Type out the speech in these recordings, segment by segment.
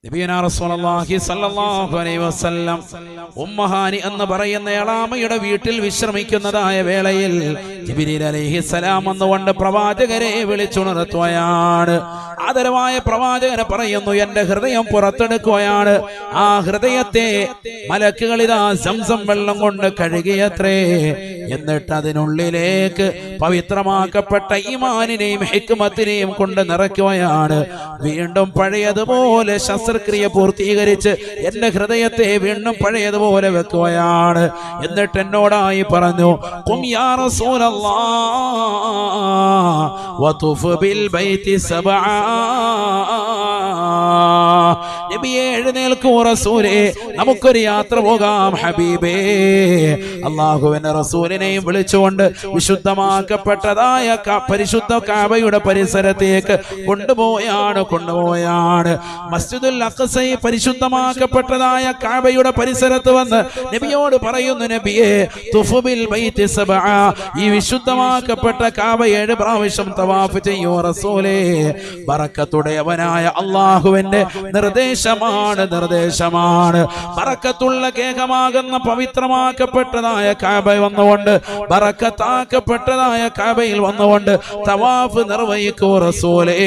നബിയുനാ റസൂലുള്ളാഹി സ്വല്ലല്ലാഹു അലൈഹി വസല്ലം ഉമ്മഹാനി എന്ന് പറയുന്ന എളാമയുടെ വീട്ടിൽ വിശ്രമിക്കുന്നതായ വേളയിൽ ജിബ്രീൽ അലൈഹിസ്സലാം വന്നുകൊണ്ട് പ്രവാചകരെ വിളിച്ചുണർത്തുകയാണ്. ആദരവായ പ്രവാചകനെ പറയുന്നു, എന്റെ ഹൃദയം പുറത്തെടുക്കുകയാണ്. ആ ഹൃദയത്തെ മലക്കുകൾ ഇതാ സംസം വെള്ളം കൊണ്ട് കഴുകിയത്രേ. എന്നിട്ട് അതിനുള്ളിലേക്ക് പവിത്രമാക്കപ്പെട്ട ഈമാനിനെയും ഹിക്മത്തിനെയും കൊണ്ട് നിറയ്ക്കുകയാണ്. വീണ്ടും പഴയതുപോലെ ശസ്ത്രക്രിയ പൂർത്തീകരിച്ച് എന്റെ ഹൃദയത്തെ വീണ്ടും പഴയതുപോലെ വെക്കുകയാണ്. എന്നിട്ട് എന്നോടായി പറഞ്ഞു, ഖും യാ റസൂലല്ലാഹ് വതുഫ് ബിൽ ബൈതി സബആ. നബിയേ, എഴുന്നേൽക്കൂ റസൂലേ, നമുക്കൊരു യാത്ര പോകാം ഹബീബേ. അല്ലാഹുവിന്റെ റസൂലിനെയും വിളിച്ചുകൊണ്ട് വിശുദ്ധമാക്കപ്പെട്ടതായ പരിശുദ്ധ കഅബയുടെ പരിസരത്തേക്ക് കൊണ്ടുപോയാണ്. മസ്ജിദുൽ അഖ്സയെ പരിശുദ്ധമാക്കപ്പെട്ടതായ കഅബയുടെ പരിസരത്ത് വന്ന് നബിയോട് പറയുന്നു, നബിയേ, തുഫ് ബിൽ ബൈതി സബഅ, ഈ വിശുദ്ധമാക്കപ്പെട്ട കഅബ 7 പ്രാവശ്യം തവാഫ് ചെയ്യൂ റസൂലേ. ബറക്കത്തുടയവനായ അല്ലാഹുവിന്റെ നിർദ്ദേശമാണ്. ബറക്കത്തുള്ള കേകമാകുന്ന പവിത്രമാക്കപ്പെട്ടതായ കഅബ വന്നുകൊണ്ട്, ബറക്കത്താക്കപ്പെട്ടതായ കഅബയിൽ വന്നുകൊണ്ട് തവാഫ് നിർവഹിക്കൂ റസൂലേ.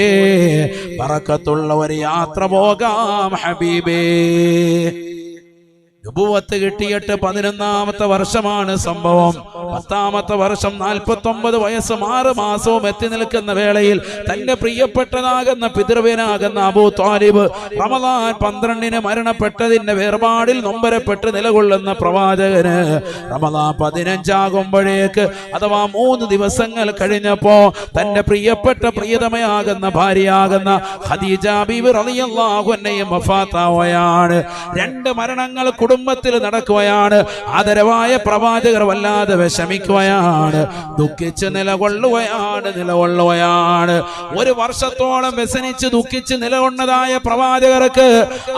ബറക്കത്തുള്ള ഒരു യാത്ര പോകാം ഹബീബേ. നുബുവത്ത് കിട്ടിയിട്ട് 11ാമത്തെ വർഷമാണ് സംഭവം. 10ാമത്തെ വർഷം 49 വയസ്സും 6 മാസവും എത്തി നിൽക്കുന്ന വേളയിൽ തന്റെ പ്രിയപ്പെട്ടതാകുന്ന പിതൃവ്യനാകുന്ന അബൂ ത്വാലിബ് റമദാൻ 12 മരണപ്പെട്ടതിന്റെ വേർപാടിൽ നൊമ്പരപ്പെട്ട് നിലകൊള്ളുന്ന പ്രവാചകന് റമദാൻ 15 ആകുമ്പോഴേക്ക്, അഥവാ 3 ദിവസങ്ങൾ കഴിഞ്ഞപ്പോ തന്റെ പ്രിയപ്പെട്ട പ്രിയതമയാകുന്ന ഭാര്യയാകുന്ന ഖദീജ ബീവി റളിയല്ലാഹു അൻഹയും വഫാത്താവുകയാണ്. 2 മരണങ്ങൾ കുടുംബത്തിൽ നടക്കുകയാണ്. ആദരവായ പ്രവാചകർ വല്ലാതെ വിഷമിക്കുകയാണ്, ദുഃഖിച്ച് നിലകൊള്ളുകയാണ്. 1 വർഷത്തോളം വ്യസനിച്ച് ദുഃഖിച്ച് നിലകൊണ്ടതായ പ്രവാചകർക്ക്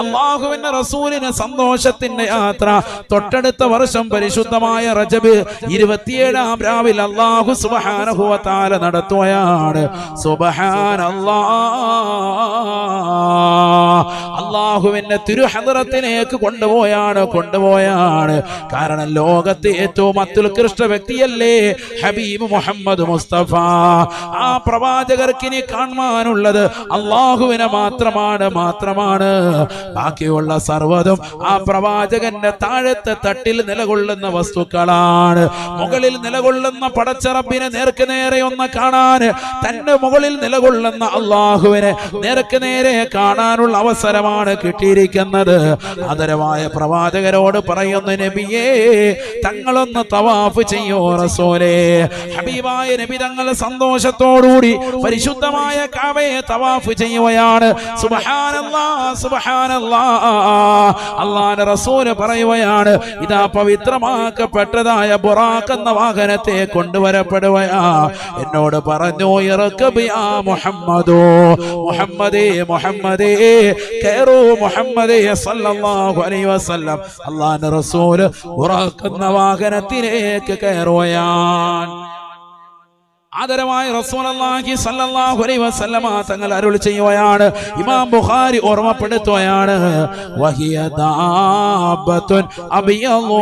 അല്ലാഹുവിന്റെ റസൂലിന് സന്തോഷത്തിന്റെ യാത്ര. തൊട്ടടുത്ത വർഷം പരിശുദ്ധമായ റജബ് 27-ാം രാവിൽ അല്ലാഹു സുബ്ഹാനഹു വ തആല നടത്തുകയാണ്. സുബ്ഹാനല്ലാഹ്, അല്ലാഹുവിന്റെ തിരുഹദ്റത്തിലേക്ക് കൊണ്ടുപോയാണ്. കാരണം ലോകത്തെ ഏറ്റവും അത്യുത്കൃഷ്ട വ്യക്തിയല്ലേ ഹബീബ് മുഹമ്മദ് മുസ്തഫ. ആ പ്രവാചകർക്ക് ഇനി കാണാനുള്ളത് അല്ലാഹുവിനെ മാത്രമാണ്. ബാക്കിയുള്ള സർവ്വതും ആ പ്രവാചകന്റെ താഴത്തെ തട്ടിൽ നിലകൊള്ളുന്ന വസ്തുക്കളാണ്. മുകളിൽ നിലകൊള്ളുന്ന പടച്ച റബ്ബിനെ നേർക്ക് നേരെ ഒന്ന് കാണാൻ, തന്റെ മുകളിൽ നിലകൊള്ളുന്ന അല്ലാഹുവിനെ നേർക്ക് നേരെ കാണാനുള്ള അവസരമാണ് കിട്ടിയിരിക്കുന്നത്. ആദരവായ പ്രവാചകരോട് പറയുന്നു, നബിയേ, തങ്ങളൊന്ന് തവാഫ് ചെയ്യൂ റസൂലേ. ഹബീബായ നബി തങ്ങൾ സന്തോഷത്തോടുകൂടി പരിശുദ്ധമായ കഅബയെ തവാഫ് ചെയ്യുകയാണ്. സുബ്ഹാനല്ലാഹ്, സുബ്ഹാനല്ലാഹ്. അല്ലാഹുവിന്റെ റസൂൽ പറയുകയാണ്, ഇതാ പവിത്രമാക്കപ്പെട്ടതായ ബുറാഖ് എന്ന വാഹനത്തെ കൊണ്ടുവരപ്പെടുകയാ. എന്നോട് പറഞ്ഞു, ഇർകബ് യാ മുഹമ്മദോ, മുഹമ്മദേ കയറൂ മുഹമ്മദേ സല്ലല്ലാഹു അലൈഹി വസല്ലം. അല്ലാഹുവിന്റെ റസൂല് ബുറാഖ് എന്ന വാഹനത്തിലേക്ക് കയറുകയാണ്. ആദരവായ റസൂലുള്ളാഹി സ്വല്ലല്ലാഹു അലൈഹി വസല്ലമ തങ്ങൾ അരുളി ചെയ്യുകയാണ്. ഇമാം ബുഖാരി ഓർമ്മപ്പെടുത്തുകയാണ്, വഹിയ ദാബത്തുൻ അബിയളു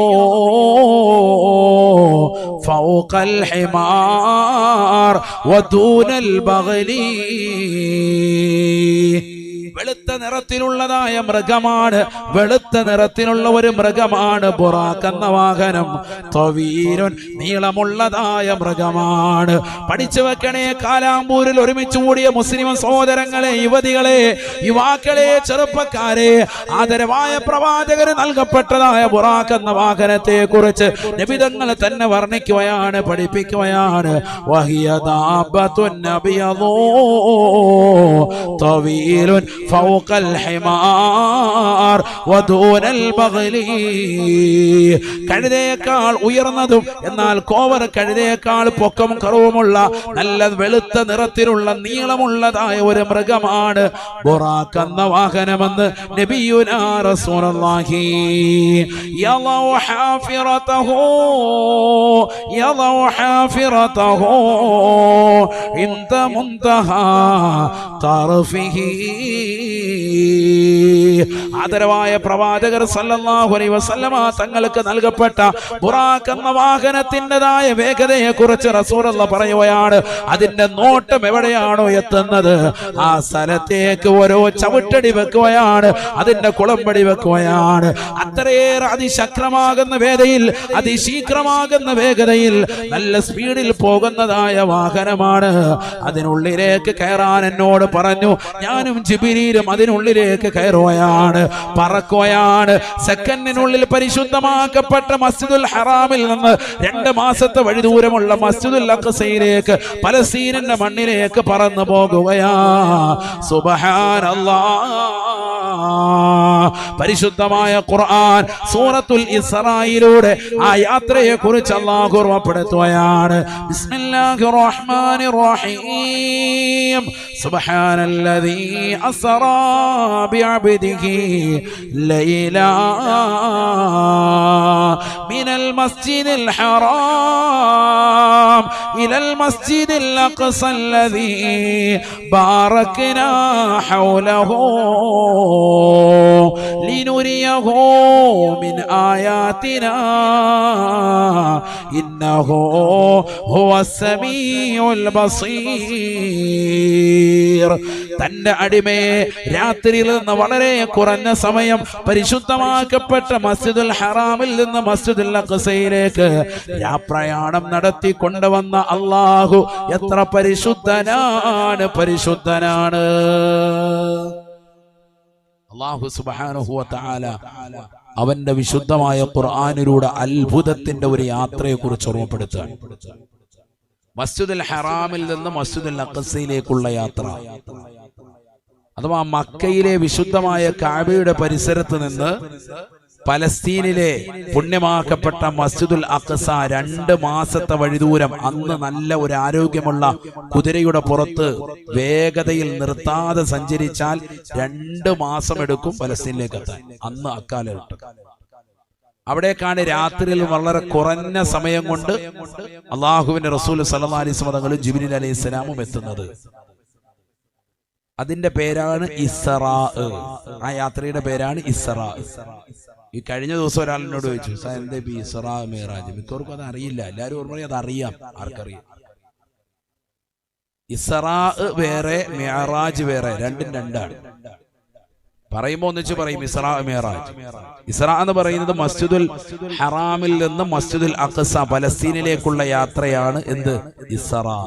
ഫൗഖൽ ഹിമാർ വദൂനൽ ബഗ്ലി. വെളുത്ത നിറത്തിലുള്ളതായ മൃഗമാണ്, വെളുത്ത നിറത്തിലുള്ള ഒരു മൃഗമാണ് ബുറാഖ് എന്ന വാഹനം. തവീലുൻ, നീളമുള്ളതായ മൃഗമാണ്. പഠിച്ചു വെക്കണേ, കാലാമ്പൂരിൽ ഒരുമിച്ച് കൂടിയ മുസ്ലിം സഹോദരങ്ങളെ, യുവതികളെ, യുവാക്കളെ, ചെറുപ്പക്കാരെ, ആദരവായ പ്രവാചകന് നൽകപ്പെട്ടതായ ബുറാഖ് എന്ന വാഹനത്തെ കുറിച്ച് നബിതങ്ങൾ തന്നെ വർണ്ണിക്കുകയാണ്, പഠിപ്പിക്കുകയാണ്. വഹിയ ദാബത്തുൻ നബിയദൂ തവീലുൻ ഫൗഖൽ ഹിമാർ വദൂനൽ ബഗ്ലി. കഴുതയേക്കാൾ ഉയർന്നതും എന്നാൽ കോവർ കഴുതയേക്കാൾ പൊക്കവും കറുവുമുള്ള നല്ല വെളുത്ത നിറത്തിലുള്ള നീളമുള്ളതായ ഒരു മൃഗമാണ് ബുറാഖ് എന്ന വാഹനമെന്ന് നബിയുനാ റസൂലുള്ളാഹി. യളൗ ഹാഫിറതഹു ഇന്ത മുൻതഹാ തർഫിഹി. ആദരവായ പ്രവാചകർ സല്ലല്ലാഹു അലൈഹി വസല്ലമ തങ്ങൾക്ക് നൽകപ്പെട്ട ബുറാഖ് എന്ന വാഹനത്തിൻ്റെതായ വേഗതയെ കുറിച്ച് റസൂലുള്ളാഹി പറയുകയാണ്. അതിന്റെ നോട്ടം എവിടെയാണോ എത്തുന്നത് ആ സ്ഥലത്തേക്ക് ഓരോ ചവിട്ടടി വെക്കുകയാണ്, അതിന്റെ കുളമ്പടി വെക്കുകയാണ്. അത്രയേറെ അതിശക്തമാകുന്ന വേഗതയിൽ, അതിശീഘ്രമാകുന്ന വേഗതയിൽ, നല്ല സ്പീഡിൽ പോകുന്നതായ വാഹനമാണ്. അതിനുള്ളിലേക്ക് കയറാൻ എന്നോട് പറഞ്ഞു. ഞാനും ജിബ്രീലും അതിനുള്ളിലേക്ക് കയറുകയാണ്, പറക്കുകയാണ്. സെക്കൻഡിനുള്ളിൽ പരിശുദ്ധമാക്കപ്പെട്ട മസ്ജിദുൽ ഹറാമിൽ നിന്ന് 2 മാസത്തെ വഴി ദൂരമുള്ള മസ്ജിദുൽ അഖ്സയിലേക്ക്, പലസ്തീനിന്റെ മണ്ണിലേക്ക് പറന്നു പോകുകയാ. സുബ്ഹാനല്ലാഹ്. പരിശുദ്ധമായ ഖുർആൻ സൂറത്തുൽ ഇസ്രായിലൂടെ ആ യാത്രയെ കുറിച്ച് അല്ലാഹു ഓർമ്മപ്പെടുത്തുകയാണ്. ബിസ്മില്ലാഹിർ റഹ്മാനിർ റഹീം. സുബ്ഹാനല്ലദീ അസ്റാ ബിഅബ്ദിഹി ലൈലാ മിനൽ മസ്ജിദിൽ ഹറാം ഇലൽ മസ്ജിദിൽ അഖ്സല്ലദീ ബാറക്നാ ഹൗലഹു ലിനുരിയഹു മിൻ ആയാതിനാ ഇന്നഹു ഹുവസ് സമീഉൽ ബസീർ. തന്റെ അടിമയെ രാത്രിയിൽ നിന്ന് വളരെ കുറഞ്ഞ സമയം പരിശുദ്ധമാക്കപ്പെട്ട മസ്ജിദുൽ ഹറാമിൽ നിന്ന് മസ്ജിദുൽ അഖ്സയിലേക്ക് യാത്രയാണം നടത്തി കൊണ്ടുവന്ന അല്ലാഹു എത്ര പരിശുദ്ധനാണ്, പരിശുദ്ധനാണ്. അല്ലാഹു സുബ്ഹാനഹു വ തആല അവന്റെ വിശുദ്ധമായ ഖുർആനിലൂടെ അത്ഭുതത്തിന്റെ ഒരു യാത്രയെ കുറിച്ച് ഓർമ്മപ്പെടുത്തുകയാണ്. മസ്ജിദുൽ ഹറാമിൽ നിന്ന് മസ്ജിദുൽ അഖ്സയിലേക്കുള്ള യാത്ര, അഥവാ മക്കയിലെ വിശുദ്ധമായ കഅബയുടെ പരിസരത്ത് നിന്ന് പലസ്തീനിലെ പുണ്യമാക്കപ്പെട്ട മസ്ജിദുൽ അഖ്സ 2 മാസത്തെ വഴിദൂരം. അന്ന് നല്ല ഒരു ആരോഗ്യമുള്ള കുതിരയുടെ പുറത്ത് വേഗതയിൽ നിർത്താതെ സഞ്ചരിച്ചാൽ 2 മാസം എടുക്കും പലസ്തീനിലേക്ക് എത്താൻ. അന്ന് അക്കാലഘട്ടം അവിടേക്കാണ് രാത്രിയിൽ വളരെ കുറഞ്ഞ സമയം കൊണ്ട് അള്ളാഹുവിന്റെ റസൂൽ സല്ലല്ലാഹു അലൈഹി വസല്ലം തങ്ങളും ജിബ്രീൽ അലൈഹിസ്സലാമും എത്തുന്നത്. അതിന്റെ പേരാണ് ഇസ്റാ. ആ യാത്രയുടെ പേരാണ് ഇസ്റാ. ഈ കഴിഞ്ഞ ദിവസം ഒരാൾ എന്നോട് ചോദിച്ചു, സാർ എന്താ ഇപ്പൊ ഇസ്റാ മിഅ്റാജ്? മിക്കവർക്കും അത് അറിയില്ല. എല്ലാവരും ഓർമ്മ അത് അറിയാം. ആർക്കറിയാം? ഇസ്റാ വേറെ, മിഅ്റാജ് വേറെ, രണ്ടും രണ്ടാണ്. പറയുമ്പോ ഒന്നിച്ച് പറയും ഇസ്റാ മിഅ്റാജ്. ഇസ്റാ എന്ന് പറയുന്നത് മസ്ജിദുൽ ഹറാമിൽ നിന്ന് മസ്ജിദുൽ അഖ്സ പലസ്തീനിലേക്കുള്ള യാത്രയാണ്. എന്ത്? ഇസ്റാ.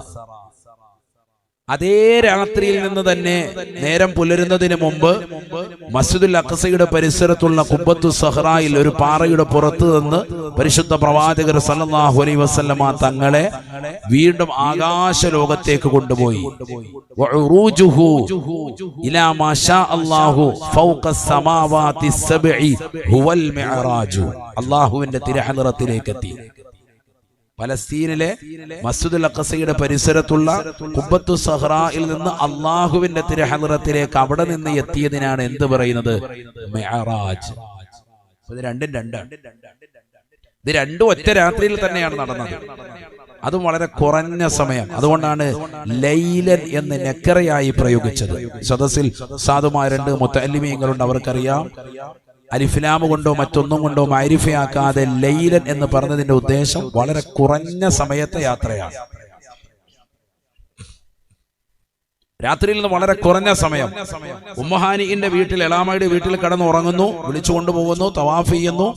അതേ രാത്രിയിൽ നിന്ന് തന്നെ നേരം പുലരുന്നതിന് മുമ്പ് മസ്ജിദുൽ അഖ്സയുടെ പരിസരത്തുള്ള ഖുബ്ബത്തു സഹ്റായിൽ ഒരു പാറയുടെ പുറത്ത് നിന്ന് പരിശുദ്ധ പ്രവാചകർ സല്ലല്ലാഹു അലൈഹി വസല്ലമ തങ്ങളെ വീണ്ടും ആകാശ ലോകത്തേക്ക് കൊണ്ടുപോയി. വഉറൂജുഹു ഇലാ മാ ശാ അല്ലാഹു ഫൗഖസ് സമാവാതി സബ്ഇ ഹുവൽ മിഅ്റാജ്. അല്ലാഹുവിന്റെ തിരുഹദ്റത്തിലേക്ക് എത്തി. പലസ്തീനിലെ മസ്ജിദുൽ അഖ്സയുടെ പരിസരത്തുള്ള ഖുബ്ബത്തു സഹ്റായിൽ നിന്ന് അള്ളാഹുവിന്റെ തിരുഹദ്റത്തിലേക്ക് അവിടെ നിന്ന് എത്തിയതിനാണ് എന്ത് പറയുന്നത്? മിഅ്റാജ്. ഇത് രണ്ടും രണ്ടാണ്. ഇത് രണ്ടും ഒറ്റ രാത്രിയിൽ തന്നെയാണ് നടന്നത്. അതും വളരെ കുറഞ്ഞ സമയം. അതുകൊണ്ടാണ് ലൈലൻ എന്ന് നെക്കറയായി പ്രയോഗിച്ചത്. സദസ്സിൽ സാധുമാരുണ്ട്, മുത്തഅല്ലിമീങ്ങളുണ്ട്, അവർക്കറിയാം. അലിഫ്ലാമ് കൊണ്ടോ മറ്റൊന്നും കൊണ്ടോ മഅരിഫയാക്കാതെ ലൈലൻ എന്ന് പറഞ്ഞതിന്റെ ഉദ്ദേശം വളരെ കുറഞ്ഞ സമയത്തെ യാത്രയാണ്. രാത്രിയിൽ നിന്ന് വളരെ കുറഞ്ഞ സമയം. ഉമ്മഹാനിന്റെ വീട്ടിൽ, എളാമയുടെ വീട്ടിൽ കിടന്ന് ഉറങ്ങുന്നു, വിളിച്ചു കൊണ്ടുപോകുന്നു, തവാഫ് ചെയ്യുന്നു.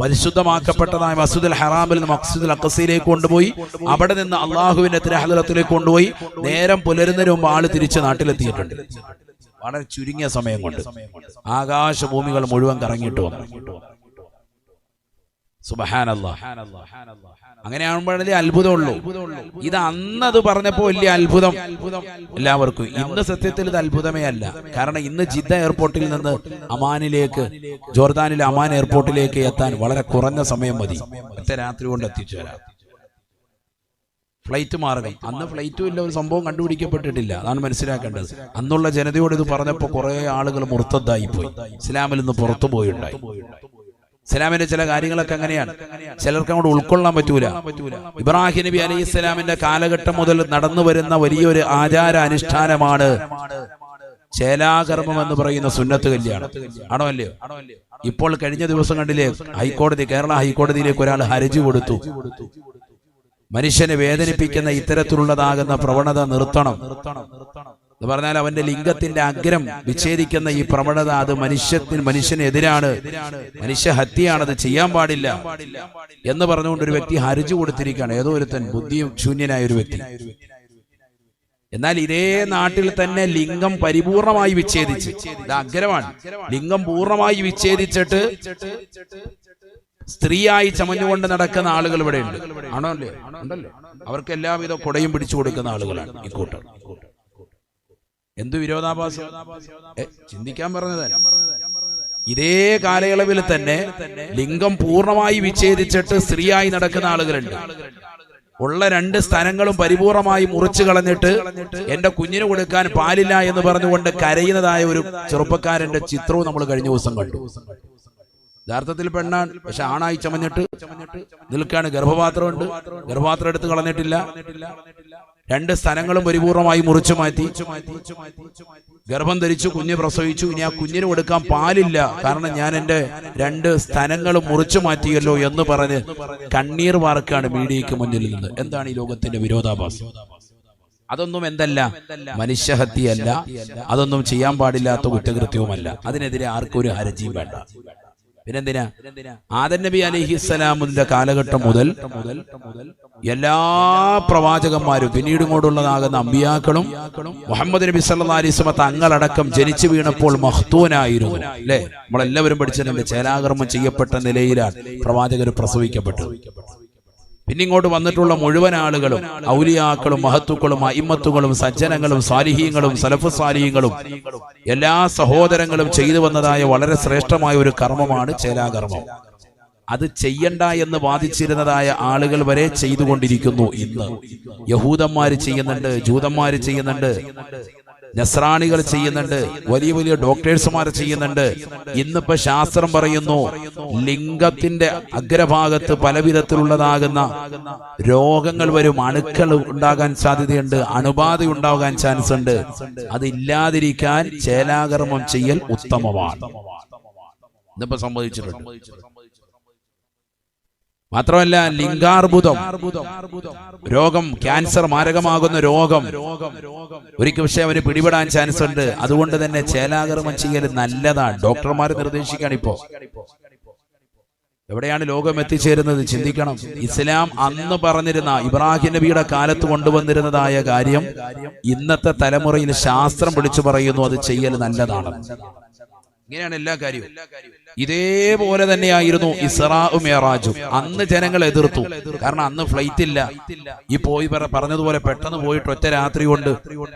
പരിശുദ്ധമാക്കപ്പെട്ടതായ മസ്ജിദുൽ ഹറാമിൽ നിന്ന് മസ്ജിദുൽ അഖ്സയിലേക്ക് കൊണ്ടുപോയി. അവിടെ നിന്ന് അള്ളാഹുവിന്റെ തിരുഹദ്റത്തിലേക്ക് കൊണ്ടുപോയി. നേരം പുലരുന്നതിന് മുമ്പ് ആള് തിരിച്ച് നാട്ടിലെത്തിയിട്ടുണ്ട്. വളരെ ചുരുങ്ങിയ സമയം കൊണ്ട് ആകാശഭൂമികൾ മുഴുവൻ കറങ്ങിയിട്ട് വന്നു. സുബ്ഹാനല്ലാഹ്. അങ്ങനെയാകുമ്പോഴേ അത്ഭുതമുള്ളൂ. ഇത് അന്നത് പറഞ്ഞപ്പോ വലിയ അത്ഭുതം എല്ലാവർക്കും. ഇന്ന് സത്യത്തിൽ ഇത് അത്ഭുതമേ അല്ല. കാരണം ഇന്ന് ജിദ്ദ എയർപോർട്ടിൽ നിന്ന് അമാനിലേക്ക്, ജോർദാനിലെ അമാൻ എയർപോർട്ടിലേക്ക് എത്താൻ വളരെ കുറഞ്ഞ സമയം മതി. ഒറ്റ രാത്രി കൊണ്ട് എത്തിച്ചു വരാം. ഫ്ലൈറ്റ് മാർഗം. അന്ന് ഫ്ലൈറ്റും ഇല്ല, ഒരു സംഭവം കണ്ടുപിടിക്കപ്പെട്ടിട്ടില്ല. അതാണ് മനസ്സിലാക്കേണ്ടത്. അന്നുള്ള ജനതയോട് ഇത് പറഞ്ഞപ്പോൾ കുറെ ആളുകൾ മുർത്തദ്ദായി പോയി, ഇസ്ലാമിൽ നിന്ന് പുറത്തു പോയുണ്ടായി. ഇസ്ലാമിന്റെ ചില കാര്യങ്ങളൊക്കെ അങ്ങനെയാണ്, ചിലർക്ക് അങ്ങോട്ട് ഉൾക്കൊള്ളാൻ പറ്റൂല. ഇബ്രാഹിം നബി അലൈഹി ഇസ്ലാമിന്റെ കാലഘട്ടം മുതൽ നടന്നു വരുന്ന വലിയൊരു ആചാര അനുഷ്ഠാനമാണ് ചേലാകർമ്മം എന്ന് പറയുന്ന സുന്നത്ത് കല്യാണം ആണോ അല്ലയോ? ഇപ്പോൾ കഴിഞ്ഞ ദിവസം കണ്ടില്ലേ, കേരള ഹൈക്കോടതിയിലേക്ക് ഒരാൾ ഹർജി കൊടുത്തു. മനുഷ്യനെ വേദനിപ്പിക്കുന്ന ഇത്തരത്തിലുള്ളതാകുന്ന പ്രവണത നിർത്തണം എന്ന് പറഞ്ഞാൽ അവന്റെ ലിംഗത്തിന്റെ അഗ്രം വിച്ഛേദിക്കുന്ന ഈ പ്രവണത അത് മനുഷ്യനെതിരാണ്, മനുഷ്യഹത്യയാണ്, അത് ചെയ്യാൻ പാടില്ല എന്ന് പറഞ്ഞുകൊണ്ട് ഒരു വ്യക്തി ഹർജി കൊടുത്തിരിക്കുകയാണ്. ഏതോ ഒരുത്തൻ ബുദ്ധിയും ശൂന്യനായ ഒരു വ്യക്തി. എന്നാൽ ഇതേ നാട്ടിൽ തന്നെ ലിംഗം പരിപൂർണമായി വിച്ഛേദിച്ച്, ഇത് അഗ്രമാണ്, ലിംഗം പൂർണ്ണമായി വിച്ഛേദിച്ചിട്ട് സ്ത്രീയായി ചമഞ്ഞുകൊണ്ട് നടക്കുന്ന ആളുകൾ ഇവിടെ ഉണ്ട്. ആണോ അല്ലേ? ഉണ്ടല്ലോ. അവർക്ക് എല്ലാവിധ കൊടയും പിടിച്ചു കൊടുക്കുന്ന ആളുകളാണ് ഇക്കൂട്ടർ. എന്തു വിരോധാഭാസം! ചിന്തിക്കാൻ പറഞ്ഞതാണ്. ഇതേ കാലയളവിൽ തന്നെ ലിംഗം പൂർണ്ണമായി വിച്ഛേദിച്ചിട്ട് സ്ത്രീയായി നടക്കുന്ന ആളുകളുണ്ട്. ഉള്ള 2 സ്ഥലങ്ങളും പരിപൂർണമായി മുറിച്ചു കളഞ്ഞിട്ട് എന്റെ കുഞ്ഞിന് കൊടുക്കാൻ പാലില്ല എന്ന് പറഞ്ഞുകൊണ്ട് കരയുന്നതായ ഒരു ചെറുപ്പക്കാരന്റെ ചിത്രവും നമ്മൾ കഴിഞ്ഞ ദിവസം കണ്ടു. യഥാർത്ഥത്തിൽ പെണ്ണാണ്, പക്ഷെ ആണായി ചമഞ്ഞിട്ട് നിൽക്കാണ്. ഗർഭപാത്രമുണ്ട്, ഗർഭപാത്രം എടുത്ത് കളഞ്ഞിട്ടില്ല. 2 സ്ഥലങ്ങളും പരിപൂർണമായി മുറിച്ചു മാറ്റി, ഗർഭം ധരിച്ചു, കുഞ്ഞ് പ്രസവിച്ചു. ഇനി ആ കുഞ്ഞിന് കൊടുക്കാൻ പാലില്ല, കാരണം ഞാൻ എന്റെ 2 സ്ഥലങ്ങളും മുറിച്ചു മാറ്റിയല്ലോ എന്ന് പറഞ്ഞ് കണ്ണീർ വാർക്കാണ് മീഡിയയ്ക്ക് മുന്നിൽ നിന്ന്. എന്താണ് ഈ ലോകത്തിന്റെ വിരോധാഭാസം? അതൊന്നും എന്തല്ല, മനുഷ്യഹത്യയല്ല, അതൊന്നും ചെയ്യാൻ പാടില്ലാത്ത കുറ്റകൃത്യവുമല്ല. അതിനെതിരെ ആർക്കും ഒരു ഹർജിയും വേണ്ട. പിന്നെന്തിനാ? ആദം നബി അലൈഹിസ്സലാമിന്റെ കാലഘട്ടം മുതൽ എല്ലാ പ്രവാചകന്മാരും പിന്നീട് ഇങ്ങോട്ടുള്ളതാകുന്ന അമ്പിയാക്കളും മുഹമ്മദ് നബി സല്ലല്ലാഹു അലൈഹി വസല്ലം തങ്ങളടക്കം ജനിച്ചു വീണപ്പോൾ മഖ്തൂനായിരുന്നു. അല്ലെ? നമ്മളെല്ലാവരും പഠിച്ചിട്ടുണ്ട്. ചേലാകർമ്മം ചെയ്യപ്പെട്ട നിലയിലാണ് പ്രവാചകർ പ്രസവിക്കപ്പെട്ടത്. പിന്നെ ഇങ്ങോട്ട് വന്നിട്ടുള്ള മുഴുവൻ ആളുകളും ഔലിയാക്കളും മഹത്തുക്കളും അയിമ്മത്തുകളും സജ്ജനങ്ങളും സാലിഹീങ്ങളും സലഫ് സാലിഹീങ്ങളും എല്ലാ സഹോദരങ്ങളും ചെയ്തു വന്നതായ വളരെ ശ്രേഷ്ഠമായ ഒരു കർമ്മമാണ് ചേലാകർമ്മം. അത് ചെയ്യണ്ട എന്ന് വാദിച്ചിരുന്നതായ ആളുകൾ വരെ ചെയ്തുകൊണ്ടിരിക്കുന്നു. ഇന്ന് യഹൂദന്മാര് ചെയ്യുന്നുണ്ട്, ജൂതന്മാര് ചെയ്യുന്നുണ്ട്, നസ്രാണികൾ ചെയ്യുന്നുണ്ട്, വലിയ വലിയ ഡോക്ടേഴ്സുമാർ ചെയ്യുന്നുണ്ട്. ഇന്നിപ്പോ ശാസ്ത്രം പറയുന്നു ലിംഗത്തിന്റെ അഗ്രഭാഗത്ത് പലവിധത്തിലുള്ളതാകുന്ന രോഗങ്ങൾ വരും, അണുക്കൾ ഉണ്ടാകാൻ സാധ്യതയുണ്ട്, അണുബാധ ഉണ്ടാകാൻ ചാൻസ് ഉണ്ട്. അതില്ലാതിരിക്കാൻ ചേലാകർമ്മം ചെയ്യൽ ഉത്തമമാണ്. ഇന്നിപ്പോ സംഭവിച്ചിട്ടുണ്ട്. മാത്രമല്ല ലിംഗാർബുദം രോഗം, ക്യാൻസർ, മാരകമാകുന്ന രോഗം ഒരിക്കൽ പക്ഷേ അവന് പിടിപെടാൻ ചാൻസ് ഉണ്ട്. അതുകൊണ്ട് തന്നെ ചേലാകർമ്മം ചെയ്യൽ നല്ലതാണ്. ഡോക്ടർമാർ നിർദ്ദേശിക്കുകയാണ്. ഇപ്പോ എവിടെയാണ് ലോകം എത്തിച്ചേരുന്നത് ചിന്തിക്കണം. ഇസ്ലാം അന്ന് പറഞ്ഞിരുന്ന, ഇബ്രാഹിം നബിയുടെ കാലത്ത് കൊണ്ടുവന്നിരുന്നതായ കാര്യം ഇന്നത്തെ തലമുറയിൽ ശാസ്ത്രം വിളിച്ചു പറയുന്നു അത് ചെയ്യൽ നല്ലതാണ്. ഇങ്ങനെയാണ് എല്ലാ കാര്യവും. ഇതേപോലെ തന്നെയായിരുന്നു ഇസ്രാഉം മിഅ്റാജും. അന്ന് ജനങ്ങൾ എതിർത്തു, കാരണം അന്ന് ഫ്ലൈറ്റ് ഇല്ല. ഈ പോയി പറഞ്ഞതുപോലെ പെട്ടെന്ന് പോയിട്ട് ഒറ്റ രാത്രി കൊണ്ട്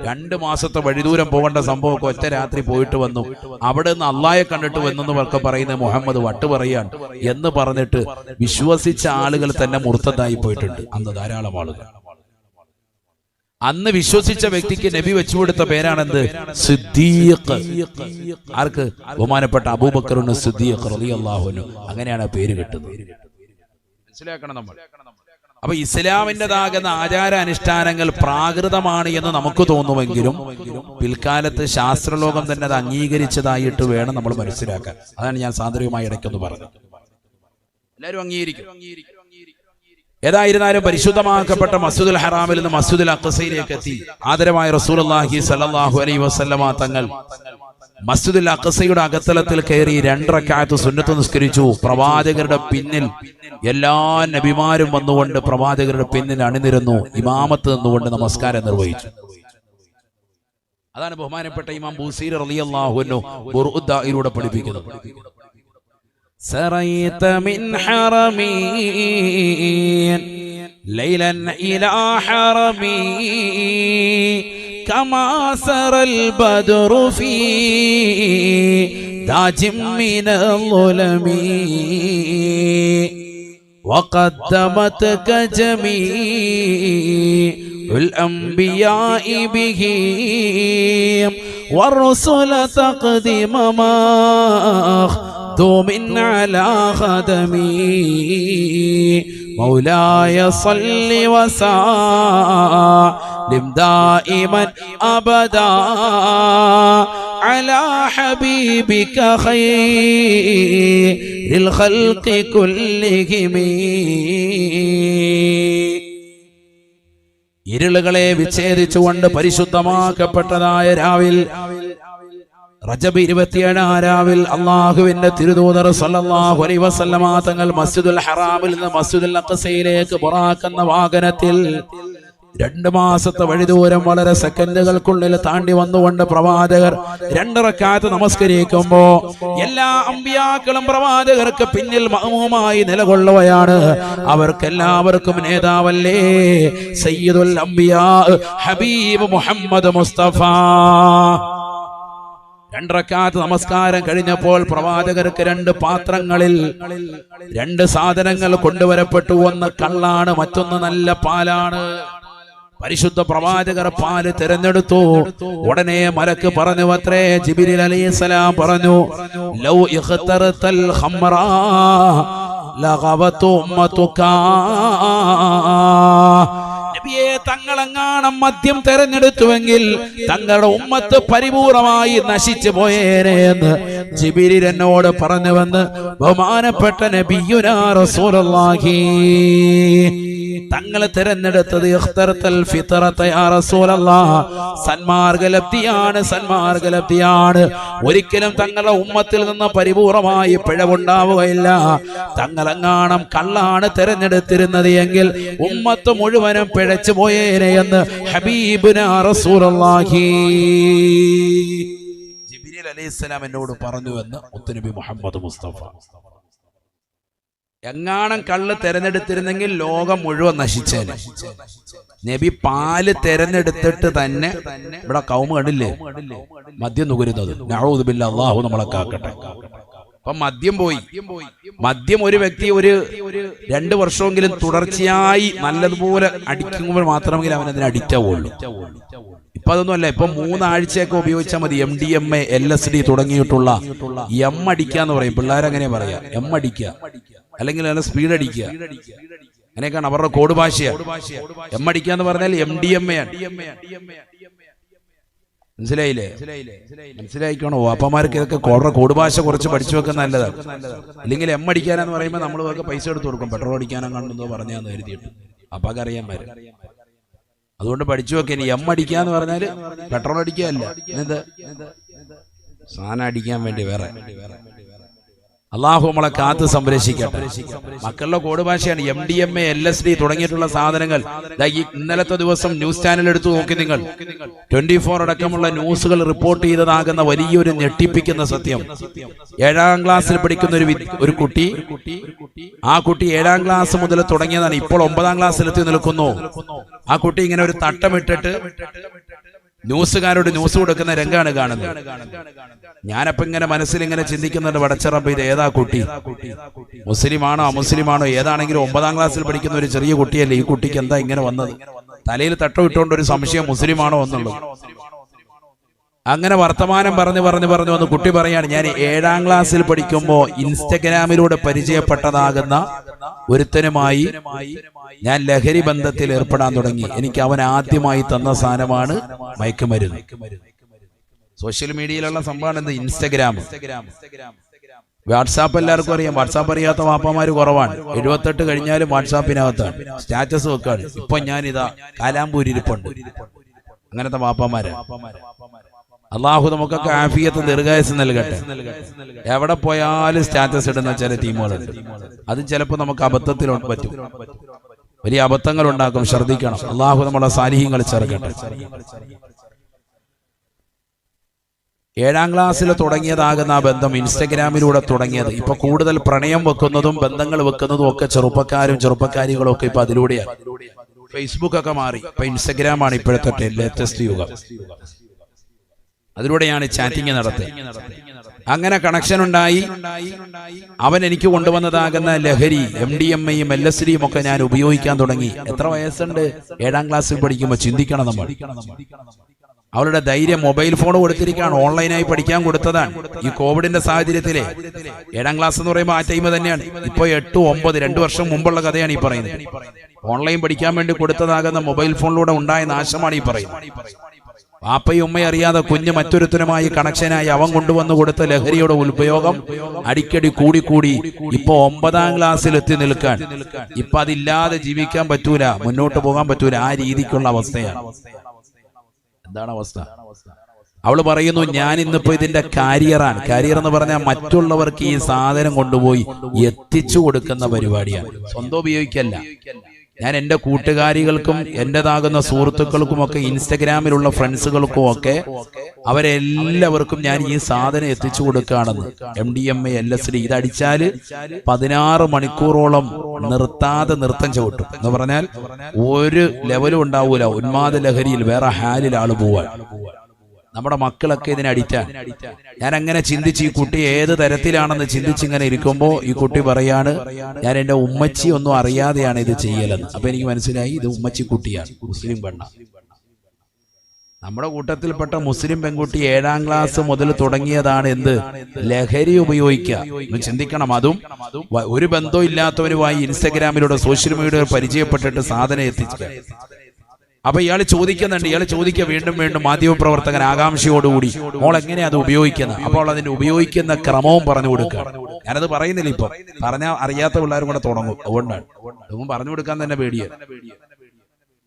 2 മാസത്തെ വഴിദൂരം പോകേണ്ട സംഭവമൊക്കെ ഒറ്റ രാത്രി പോയിട്ട് വന്നു. അവിടെ നിന്ന് അള്ളായെ കണ്ടിട്ട് വന്നെന്ന് പറയുന്നത് മുഹമ്മദ് വട്ട് പറയാണ് എന്ന് പറഞ്ഞിട്ട് വിശ്വസിച്ച ആളുകൾ തന്നെ മുർത്തദായി പോയിട്ടുണ്ട്. അന്ന് ധാരാളം ആളുകൾ. അന്ന് വിശ്വസിച്ച വ്യക്തിക്ക് നബി വെച്ചുകൊടുത്ത പേരാണെന്ത്? സിദ്ദീഖ്. ആർക്ക്? ബഹുമാനപ്പെട്ട അബൂബക്കറിന് സിദ്ദീഖ് റളിയല്ലാഹു അൻഹു. അങ്ങനെയാണ് പേര് കിട്ടുന്നത്. മനസ്സിലാക്കണം നമ്മൾ. അപ്പൊ ഇസ്ലാമിൻ്റെതാകുന്ന ആചാര അനുഷ്ഠാനങ്ങൾ പ്രാകൃതമാണ് എന്ന് നമുക്ക് തോന്നുമെങ്കിലും പിൽക്കാലത്ത് ശാസ്ത്രലോകം തന്നെ അത് അംഗീകരിച്ചതായിട്ട് വേണം നമ്മൾ മനസ്സിലാക്കാൻ. അതാണ് ഞാൻ സാന്ദർഭികമായി ഇടയ്ക്കൊന്ന് പറഞ്ഞത്. എല്ലാവരും അംഗീകരിക്കും. ഏതായിരുന്നാലും പരിശുദ്ധമാക്കപ്പെട്ട മസ്ജിദുൽ ഹറാമിൽ നിന്ന് മസ്ജിദുൽ അഖ്സയിലേക്ക് എത്തി. ആദരവായ റസൂലുള്ളാഹി സ്വല്ലല്ലാഹു അലൈഹി വസല്ലമ തങ്ങൾ മസ്ജിദുൽ അഖ്സയുടെ അകത്തളത്തിൽ കയറി 2 റക്അത്ത് സുന്നത്ത് നിസ്കരിച്ചു. പ്രവാചകരുടെ പിന്നിൽ എല്ലാ നബിമാരും വന്നുകൊണ്ട് പ്രവാചകരുടെ പിന്നിൽ അണിനിരന്നു, ഇമാമത്ത് നിന്നുകൊണ്ട് നമസ്കാരം നിർവഹിച്ചു. അതാണ് ബഹുമാനപ്പെട്ട ഇമാം ബൂസീരി റളിയല്ലാഹു അൻഹു ബുർദയിലൂടെ പഠിപ്പിക്കുന്നത്. سريت من حرمي ليلا إلى حرمي كما سر البدر في داج من الظلم وقدمتك جميع الأنبياء بهم والرسل تقدم مخدوم على خدمي مولاي صل وسلم دائما أبدا على حبيبك خير الخلق كلهم. ഇരുളുകളെ വിച്ഛേദിച്ചുകൊണ്ട് പരിശുദ്ധമാക്കപ്പെട്ടതായ രാവിൽ റജബ് 27 രാവിൽ അള്ളാഹുവിന്റെ തിരുദൂതർ സല്ലല്ലാഹു അലൈഹി വസല്ലമ തങ്ങൾ മസ്ജിദുൽ ഹറാമിൽ നിന്ന് മസ്ജിദുൽ അഖ്സയിലേക്ക് ബുറാഖെന്ന വാഹനത്തിൽ 2 മാസത്തെ വഴിദൂരം വളരെ സെക്കൻഡുകൾക്കുള്ളിൽ താണ്ടി വന്നുകൊണ്ട് പ്രവാചകർ 2 റക്അത്ത് നമസ്കരിക്കുമ്പോ എല്ലാ അമ്പിയാക്കളും പ്രവാചകർക്ക് പിന്നിൽ മഅ്മൂമായി നിലകൊള്ളുകയാണ്. അവർക്കെല്ലാവർക്കും നേതാവല്ലേ സയ്യിദുൽ അംബിയാ ഹബീബ് മുഹമ്മദ് മുസ്തഫ. 2 റക്അത്ത് നമസ്കാരം കഴിഞ്ഞപ്പോൾ പ്രവാചകർക്ക് 2 പാത്രങ്ങളിൽ 2 സാധനങ്ങൾ കൊണ്ടുവരപ്പെട്ടു. ഒന്ന് കള്ളാണ്, മറ്റൊന്ന് നല്ല പാലാണ്. പരിശുദ്ധ പ്രവാചകർ പാല് തിരഞ്ഞെടുത്തു. ഉടനെ മലക്ക് പറഞ്ഞു അത്രേ, ജിബ്രീൽ അലൈഹിസ്സലാം പറഞ്ഞു, ലൗ ഇഖ്തറതൽ ഖംറാ ലഗവതു ഉമ്മതുക. നബിയെ, തങ്ങളെങ്ങാണം മദ്യം തെരഞ്ഞെടുത്തുവെങ്കിൽ തങ്ങളുടെ ഉമ്മത്ത് പരിപൂർണമായി നശിച്ചു പോയേനെ എന്ന് ജിബ്രീൽ എന്നോട് പറഞ്ഞുവെന്ന് ബഹുമാനപ്പെട്ട നബിയുനാ റസൂലുള്ളാഹി. തങ്ങളെ തിരഞ്ഞെടുത്തത് ഇഖ്തറതൽ ഫിത്രത യാ റസൂലല്ലാഹ്, സന്മാർഗ്ഗലബ്ധിയാണ്, സന്മാർഗ്ഗലബ്ധിയാണ്. ഒരിക്കലും തങ്ങളുടെ ഉമ്മത്തിൽ നിന്ന് പരിപൂർണമായി പിഴവുണ്ടാവുകയില്ല. തങ്ങളെങ്ങാണം കള്ളാണ് തിരഞ്ഞെടുത്തിരുന്നത് എങ്കിൽ ഉമ്മത്ത് മുഴുവനും പിഴച്ചു പോയേനെ എന്ന് ഹബീബുനാ റസൂലുള്ളാഹി. ജിബ്രീൽ അലൈഹിസ്സലാം എന്നോട് പറഞ്ഞുവെന്ന് മുത്തുനബി മുഹമ്മദ് മുസ്തഫ. എങ്ങാണം കള്ള് തെരഞ്ഞെടുത്തിരുന്നെങ്കിൽ ലോകം മുഴുവൻ നശിച്ചേനെ. നബി പാല് തെരഞ്ഞെടുത്തിട്ട് തന്നെ ഇവിടെ കൗമ കണ്ടില്ലേ മദ്യം നുകരുന്നത്. നഊദു ബില്ലാഹ്, അല്ലാഹു നമ്മളെ കാക്കട്ടെ. അപ്പൊ മദ്യം പോയി. മദ്യം ഒരു വ്യക്തി ഒരു 2 വർഷമെങ്കിലും തുടർച്ചയായി നല്ലതുപോലെ അടിക്കുമ്പോൾ മാത്രമെങ്കിലും അവൻ അതിന് അഡിക്റ്റ് ആവുള്ളൂ. ഇപ്പൊ അതൊന്നും അല്ല. ഇപ്പൊ 3 ആഴ്ചയൊക്കെ ഉപയോഗിച്ചാൽ മതി. MDMA, LSD തുടങ്ങിയിട്ടുള്ള എം അടിക്കുക എന്ന് പറയും പിള്ളേരങ്ങനെ പറയാ. എം അടിക്കുക അല്ലെങ്കിൽ നല്ല സ്പീഡ് അടിക്കുക, അങ്ങനെയൊക്കെയാണ് അവരുടെ കോഡ് ഭാഷയാണ്. എം അടിക്കുക എന്ന് പറഞ്ഞാൽ MDMA ആണ്. മനസ്സിലായില്ലേ? മനസ്സിലായിക്കോണോ? അപ്പന്മാർക്ക് ഇതൊക്കെ കോഡ് ഭാഷ കുറച്ച് പഠിച്ചു വെക്കുന്ന നല്ലതാണ്. അല്ലെങ്കിൽ എം അടിക്കാനെന്ന് പറയുമ്പോൾ നമ്മൾ ഇതൊക്കെ പൈസ എടുത്ത് കൊടുക്കും. പെട്രോൾ അടിക്കാനോ കണ്ടെന്നോ പറഞ്ഞാന്ന് കരുതിയിട്ട് അപ്പൊക്കെ അറിയാൻ വരും. അതുകൊണ്ട് പഠിച്ചു വെക്കാൻ. എം അടിക്കുക എന്ന് പറഞ്ഞാൽ പെട്രോൾ അടിക്കുകയല്ല, എന്ത് സാധനം അടിക്കാൻ വേണ്ടി വേറെ. അള്ളാഹു നമ്മളെ കാത്ത് സംരക്ഷിക്കട്ടെ. മക്കളുടെ കോഡ് ഭാഷയാണ് MDMA, LSD തുടങ്ങിയിട്ടുള്ള സാധനങ്ങൾ. ഇന്നലത്തെ ദിവസം ന്യൂസ് ചാനൽ എടുത്തു നോക്കി നിങ്ങൾ. 24 അടക്കമുള്ള ന്യൂസുകൾ റിപ്പോർട്ട് ചെയ്തതാകുന്ന വലിയൊരു ഞെട്ടിപ്പിക്കുന്ന സത്യം. 7ാം ക്ലാസ്സിൽ പഠിക്കുന്ന ഒരു കുട്ടി, ആ കുട്ടി 7ാം ക്ലാസ് മുതൽ തുടങ്ങിയതാണ്. ഇപ്പോൾ 9ാം ക്ലാസ്സിലെത്തി നിൽക്കുന്നു. ആ കുട്ടി ഇങ്ങനെ ഒരു തട്ടമിട്ടിട്ട് ന്യൂസുകാരോട് ന്യൂസ് കൊടുക്കുന്ന രംഗാണ് കാണുന്നത്. ഞാനപ്പോ ഇങ്ങനെ മനസ്സിൽ ഇങ്ങനെ ചിന്തിക്കുന്നുണ്ട്, പടച്ചറബ്ബ് ഇത് ഏതാ കുട്ടി? മുസ്ലിമാണോ അമുസ്ലിമാണോ ഏതാണെങ്കിലും 9ാം ക്ലാസ്സിൽ പഠിക്കുന്ന ഒരു ചെറിയ കുട്ടിയല്ലേ. ഈ കുട്ടിക്ക് എന്താ ഇങ്ങനെ വന്നത്? തലയിൽ തട്ടമിട്ടുകൊണ്ട് ഒരു സംശയം മുസ്ലിമാണോ എന്നുള്ളത്. അങ്ങനെ വർത്തമാനം പറഞ്ഞു വന്ന് കുട്ടി പറയാണ്, ഞാൻ 7ാം ക്ലാസ്സിൽ പഠിക്കുമ്പോ ഇൻസ്റ്റഗ്രാമിലൂടെ പരിചയപ്പെട്ടതാകുന്ന ഒരുത്തനുമായി ഞാൻ ലഹരി ബന്ധത്തിൽ ഏർപ്പെടാൻ തുടങ്ങി. എനിക്ക് അവൻ ആദ്യമായി തന്ന സാധനമാണ് മയക്കുമരുന്ന്. സോഷ്യൽ മീഡിയയിലുള്ള സംഭവമാണ് എന്ത്? ഇൻസ്റ്റഗ്രാം. വാട്സാപ്പ് എല്ലാവർക്കും അറിയാം. വാട്സാപ്പ് അറിയാത്ത വാപ്പമാര് കുറവാണ്. 78 കഴിഞ്ഞാലും വാട്സാപ്പിനകത്താണ് സ്റ്റാറ്റസ് വെക്കാണ്. ഇപ്പൊ ഞാനിതാ കാലാമ്പൂരിപ്പുണ്ട്. അങ്ങനത്തെ വാപ്പമാര്. അള്ളാഹു നമുക്കൊക്കെ ആഫിയത്ത് ദീർഘായുസ്സ് നൽകട്ടെ. എവിടെ പോയാലും സ്റ്റാറ്റസ് ഇടുന്ന ചില ടീമുകളുണ്ട്. അതും ചിലപ്പോൾ നമുക്ക് അബദ്ധത്തിൽ പറ്റും, വലിയ അബദ്ധങ്ങൾ ഉണ്ടാക്കും. ശ്രദ്ധിക്കണം. അള്ളാഹു നമ്മളെ സാലിഹ്യങ്ങൾ ചേർക്കട്ടെ. 7ാം ക്ലാസ്സിൽ തുടങ്ങിയതാകുന്ന ആ ബന്ധം ഇൻസ്റ്റഗ്രാമിലൂടെ തുടങ്ങിയത്. ഇപ്പൊ കൂടുതൽ പ്രണയം വെക്കുന്നതും ബന്ധങ്ങൾ വെക്കുന്നതും ഒക്കെ ചെറുപ്പക്കാരികളും ഒക്കെ ഇപ്പൊ അതിലൂടെയാണ്. ഫേസ്ബുക്ക് ഒക്കെ മാറി, ഇപ്പൊ ഇൻസ്റ്റഗ്രാമാണ് ഇപ്പോഴത്തെ ലേറ്റസ്റ്റ് യുഗം. അതിലൂടെയാണ് ചാറ്റിംഗ് നടത്തുക. അങ്ങനെ കണക്ഷൻ ഉണ്ടായി. അവൻ എനിക്ക് കൊണ്ടുവന്നതാകുന്ന ലഹരി MDMAയും LSDയും ഒക്കെ ഞാൻ ഉപയോഗിക്കാൻ തുടങ്ങി. എത്ര വയസ്സുണ്ട്? 7ാം ക്ലാസ്സിൽ പഠിക്കുമ്പോൾ. ചിന്തിക്കണം നമ്മൾ. അവളുടെ ധൈര്യം മൊബൈൽ ഫോൺ കൊടുത്തിരിക്കുകയാണ്, ഓൺലൈനായി പഠിക്കാൻ കൊടുത്തതാണ്. ഈ കോവിഡിന്റെ സാഹചര്യത്തിലെ 7ാം ക്ലാസ് എന്ന് പറയുമ്പോൾ ആ ടൈം തന്നെയാണ്. ഇപ്പൊ 8, 9 2 വർഷം മുമ്പുള്ള കഥയാണ് ഈ പറയുന്നത്. ഓൺലൈൻ പഠിക്കാൻ വേണ്ടി കൊടുത്തതാകുന്ന മൊബൈൽ ഫോണിലൂടെ ഉണ്ടായ നാശമാണ് ഈ പറയുന്നത്. പാപ്പയും ഉമ്മയും അറിയാതെ കുഞ്ഞ് മറ്റൊരുത്തനുമായി കണക്ഷനായി അവൻ കൊണ്ടുവന്ന് കൊടുത്ത ലഹരിയുടെ ഉപയോഗം അടിക്കടി കൂടി ഇപ്പൊ 9ാം ക്ലാസ്സിൽ എത്തി നിൽക്കാൻ. ഇപ്പൊ അതില്ലാതെ ജീവിക്കാൻ പറ്റൂല, മുന്നോട്ട് പോകാൻ പറ്റൂല. ആ രീതിക്കുള്ള അവസ്ഥയാണ്. എന്താണ് അവസ്ഥ? അവള് പറയുന്നു, ഞാൻ ഇന്നിപ്പോ ഇതിന്റെ കാരിയറാണ്. കാരിയർ എന്ന് പറഞ്ഞാൽ മറ്റുള്ളവർക്ക് ഈ സാധനം കൊണ്ടുപോയി എത്തിച്ചു കൊടുക്കുന്ന പരിപാടിയാണ്, സ്വന്തം ഉപയോഗിക്കല്ല. ഞാൻ എൻ്റെ കൂട്ടുകാരികൾക്കും എന്റേതാകുന്ന സുഹൃത്തുക്കൾക്കുമൊക്കെ ഇൻസ്റ്റഗ്രാമിലുള്ള ഫ്രണ്ട്സുകൾക്കും ഒക്കെ അവരെല്ലാവർക്കും ഞാൻ ഈ സാധനം എത്തിച്ചു കൊടുക്കുകയാണെന്ന്. MDMA LSD ഇതടിച്ചാല് 16 മണിക്കൂറോളം നിർത്താതെ നൃത്തം ചവിട്ടും എന്ന് പറഞ്ഞാൽ ഒരു ലെവലും ഉണ്ടാവൂല. ഉന്മാദ ലഹരിയിൽ വേറെ ഹാലിൽ ആള് പോവാൻ. നമ്മുടെ മക്കളൊക്കെ ഇതിന് അഡിക്റ്റാണ്. ഞാൻ അങ്ങനെ ചിന്തിച്ച് ഈ കുട്ടി ഏത് തരത്തിലാണെന്ന് ചിന്തിച്ചിങ്ങനെ ഇരിക്കുമ്പോൾ ഈ കുട്ടി പറയാണ്, ഞാൻ എൻ്റെ ഉമ്മച്ചി ഒന്നും അറിയാതെയാണ് ഇത് ചെയ്യലെന്ന്. അപ്പൊ എനിക്ക് മനസ്സിലായി ഇത് ഉമ്മച്ചി കുട്ടിയാണ്, മുസ്ലിം പെണ്ണ. നമ്മുടെ കൂട്ടത്തിൽപ്പെട്ട മുസ്ലിം പെൺകുട്ടി 7ാം ക്ലാസ് മുതൽ തുടങ്ങിയതാണ് എന്ത്, ലഹരി ഉപയോഗിക്കുക. ചിന്തിക്കണം. അതും ഒരു ബന്ധവും ഇല്ലാത്തവരുമായി ഇൻസ്റ്റഗ്രാമിലൂടെ സോഷ്യൽ മീഡിയയിൽ പരിചയപ്പെട്ടിട്ട് സാധനം എത്തിക്കുക. അപ്പൊ ഇയാൾ ചോദിക്കുക വീണ്ടും മാധ്യമപ്രവർത്തകൻ ആകാംക്ഷയോടുകൂടി, മോൾ എങ്ങനെയാ അത് ഉപയോഗിക്കുന്നത്? അപ്പോൾ അതിന്റെ ഉപയോഗിക്കുന്ന ക്രമവും പറഞ്ഞു കൊടുക്കുക. ഞാനത് പറയുന്നില്ല, ഇപ്പൊ പറഞ്ഞാൽ അറിയാത്ത പിള്ളേരും കൂടെ തുടങ്ങും. അതുകൊണ്ടാണ് അതൊന്നും പറഞ്ഞു കൊടുക്കാൻ തന്നെ പേടിയാണ്.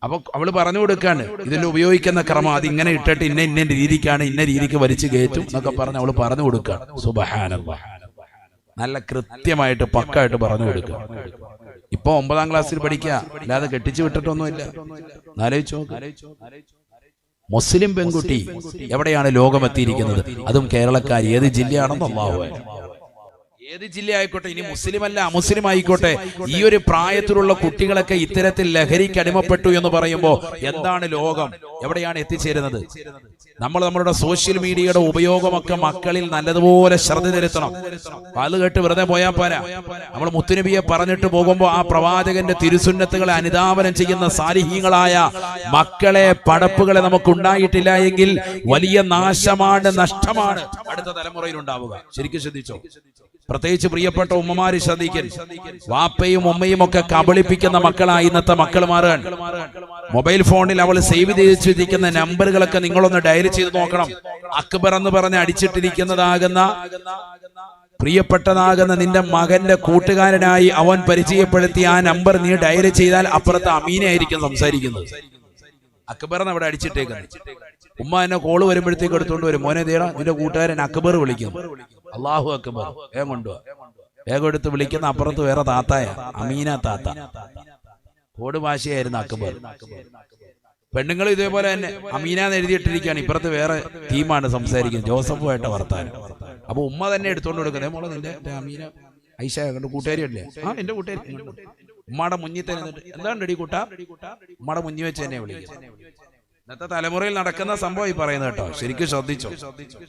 അപ്പൊ അവള് പറഞ്ഞു കൊടുക്കാണ് ഇതിന്റെ ഉപയോഗിക്കുന്ന ക്രമം, അതിങ്ങനെ ഇട്ടിട്ട് ഇന്ന രീതിക്കാണ്, ഇന്ന രീതിക്ക് വലിച്ചു കയറ്റും എന്നൊക്കെ പറഞ്ഞ് അവള് പറഞ്ഞു കൊടുക്കാണ്. സുബ്ഹാനല്ലാഹ്, നല്ല കൃത്യമായിട്ട് പക്കായിട്ട് പറഞ്ഞു കൊടുക്കുക. ഇപ്പൊ 9ാം ക്ലാസ്സിൽ പഠിക്കുക, അല്ലാതെ കെട്ടിച്ചു വിട്ടിട്ടൊന്നുമില്ല. ആലോചിച്ചോ, മുസ്ലിം പെൺകുട്ടി എവിടെയാണ് ലോകമെത്തിയിരിക്കുന്നത്? അതും കേരളക്കാരി. ഏത് ജില്ലയാണെന്ന് അല്ലാഹു അഅലം. ഏത് ജില്ല ആയിക്കോട്ടെ, ഇനി മുസ്ലിം അല്ല അമുസ്ലിം ആയിക്കോട്ടെ, ഈ ഒരു പ്രായത്തിലുള്ള കുട്ടികളൊക്കെ ഇത്തരത്തിൽ ലഹരിക്ക് അടിമപ്പെട്ടു എന്ന് പറയുമ്പോൾ എന്താണ് ലോകം, എവിടെയാണ് എത്തിച്ചേരുന്നത്? നമ്മളുടെ സോഷ്യൽ മീഡിയയുടെ ഉപയോഗമൊക്കെ മക്കളിൽ നല്ലതുപോലെ ശ്രദ്ധ ചെലുത്തണം. അത് കേട്ട് വെറുതെ പോയാൽ പോരാ. നമ്മൾ മുത്തുനബിയെ പറഞ്ഞിട്ട് പോകുമ്പോൾ ആ പ്രവാചകന്റെ തിരുസുന്നത്തുകളെ അനുധാവനം ചെയ്യുന്ന സാലിഹീങ്ങളായ മക്കളെ, പടപ്പുകളെ നമുക്ക് ഉണ്ടായിട്ടില്ല എങ്കിൽ വലിയ നാശമാണ്, നഷ്ടമാണ് അടുത്ത തലമുറയിൽ ഉണ്ടാവുക. ശരിക്കും ശ്രദ്ധിച്ചോ. പ്രത്യേകിച്ച് പ്രിയപ്പെട്ട ഉമ്മമാര് ശ്രദ്ധിക്കൻ. വാപ്പയും ഉമ്മയും ഒക്കെ കബളിപ്പിക്കുന്ന മക്കളായി ഇന്നത്തെ മക്കൾ മാറാൻ. മൊബൈൽ ഫോണിൽ അവൾ സേവ് ചെയ്തിരിക്കുന്ന നമ്പറുകളൊക്കെ നിങ്ങളൊന്ന് ഡയൽ ചെയ്ത് നോക്കണം. അക്ബർ എന്ന് പറഞ്ഞ് അടിച്ചിട്ടിരിക്കുന്നതാകുന്ന പ്രിയപ്പെട്ടതാകുന്ന നിന്റെ മകന്റെ കൂട്ടുകാരനായി അവൻ പരിചയപ്പെടുത്തിയ ആ നമ്പർ നീ ഡയൽ ചെയ്താൽ അപ്പുറത്ത് അമീനായിരിക്കും സംസാരിക്കുന്നത്. അക്ബറിന് അവിടെ അടിച്ചിട്ടേക്കുന്നത്. ഉമ്മ എന്നെ കോള് വരുമ്പോഴത്തേക്ക് എടുത്തോണ്ട് വരും, മോനെ ദേടാ നിന്റെ കൂട്ടുകാരൻ അക്ബർ വിളിക്കും. അല്ലാഹു അക്ബർ, വേഗം കൊണ്ടുപോവാ. വേഗം എടുത്ത് വിളിക്കുന്ന അപ്പുറത്ത് വേറെ താത്തായ അമീന താത്ത. കോഡ് ഭാഷയായിരുന്നു അക്ബർ. പെണ്ണുങ്ങൾ ഇതേപോലെ തന്നെ അമീന എന്ന് എഴുതിയിട്ടിരിക്കുകയാണ്, ഇപ്പുറത്ത് വേറെ ടീമാണ് സംസാരിക്കുന്നത്, ജോസഫുമായിട്ട് വർത്താനം. അപ്പൊ ഉമ്മ തന്നെ എടുത്തോണ്ട് കൊടുക്കുന്നത്, മോളെ നിന്റെ അമീന ഐഷ കണ്ട് കൂട്ടുകാരി അല്ലേ? ആ എന്റെ കൂട്ടുകാരി. ഉമ്മയുടെ മുന്നിൽ തന്നെ എന്താണ് റെഡി കൂട്ടാ, ഉമ്മയുടെ മുന്നിൽ വെച്ച് തന്നെ വിളിക്കുന്നത്. ഇന്നത്തെ തലമുറയിൽ നടക്കുന്ന സംഭവം ഈ പറയുന്നത് കേട്ടോ, ശരിക്കും ശ്രദ്ധിച്ചോ.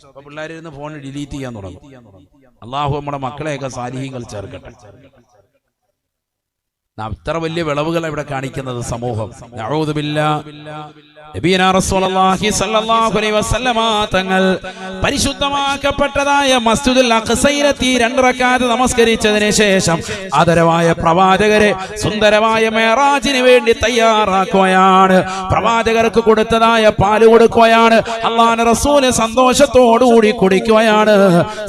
അപ്പൊ പിള്ളേരിരുന്ന് ഫോൺ ഡിലീറ്റ് ചെയ്യാൻ തുടങ്ങും. അള്ളാഹു നമ്മുടെ മക്കളെയൊക്കെ സാലിഹീങ്ങൾ ചേർക്കട്ടെ. അത്ര വലിയ വിളവുകൾ ഇവിടെ കാണിക്കുന്നത് സമൂഹം. നഊദു ബില്ലാഹ്. നബിയനാ റസൂലുള്ളാഹി സ്വല്ലല്ലാഹു അലൈഹി വസല്ലമ തങ്ങൾ പരിശുദ്ധമാക്കപ്പെട്ടതായ മസ്ജിദുൽ അഖ്സയിലെത്തി 2 റക്അത്ത് നമസ്കരിച്ചതിന് ശേഷം ആദരവായ പ്രവാചകരെ സുന്ദരമായ മിഅ്റാജിന് വേണ്ടി തയ്യാറാക്കുകയാണ്. പ്രവാചകർക്ക് കൊടുത്തതായ പാല് കൊടുക്കുകയാണ്. അല്ലാഹുവിന്റെ റസൂൽ സന്തോഷത്തോടുകൂടി കുടിക്കുകയാണ്.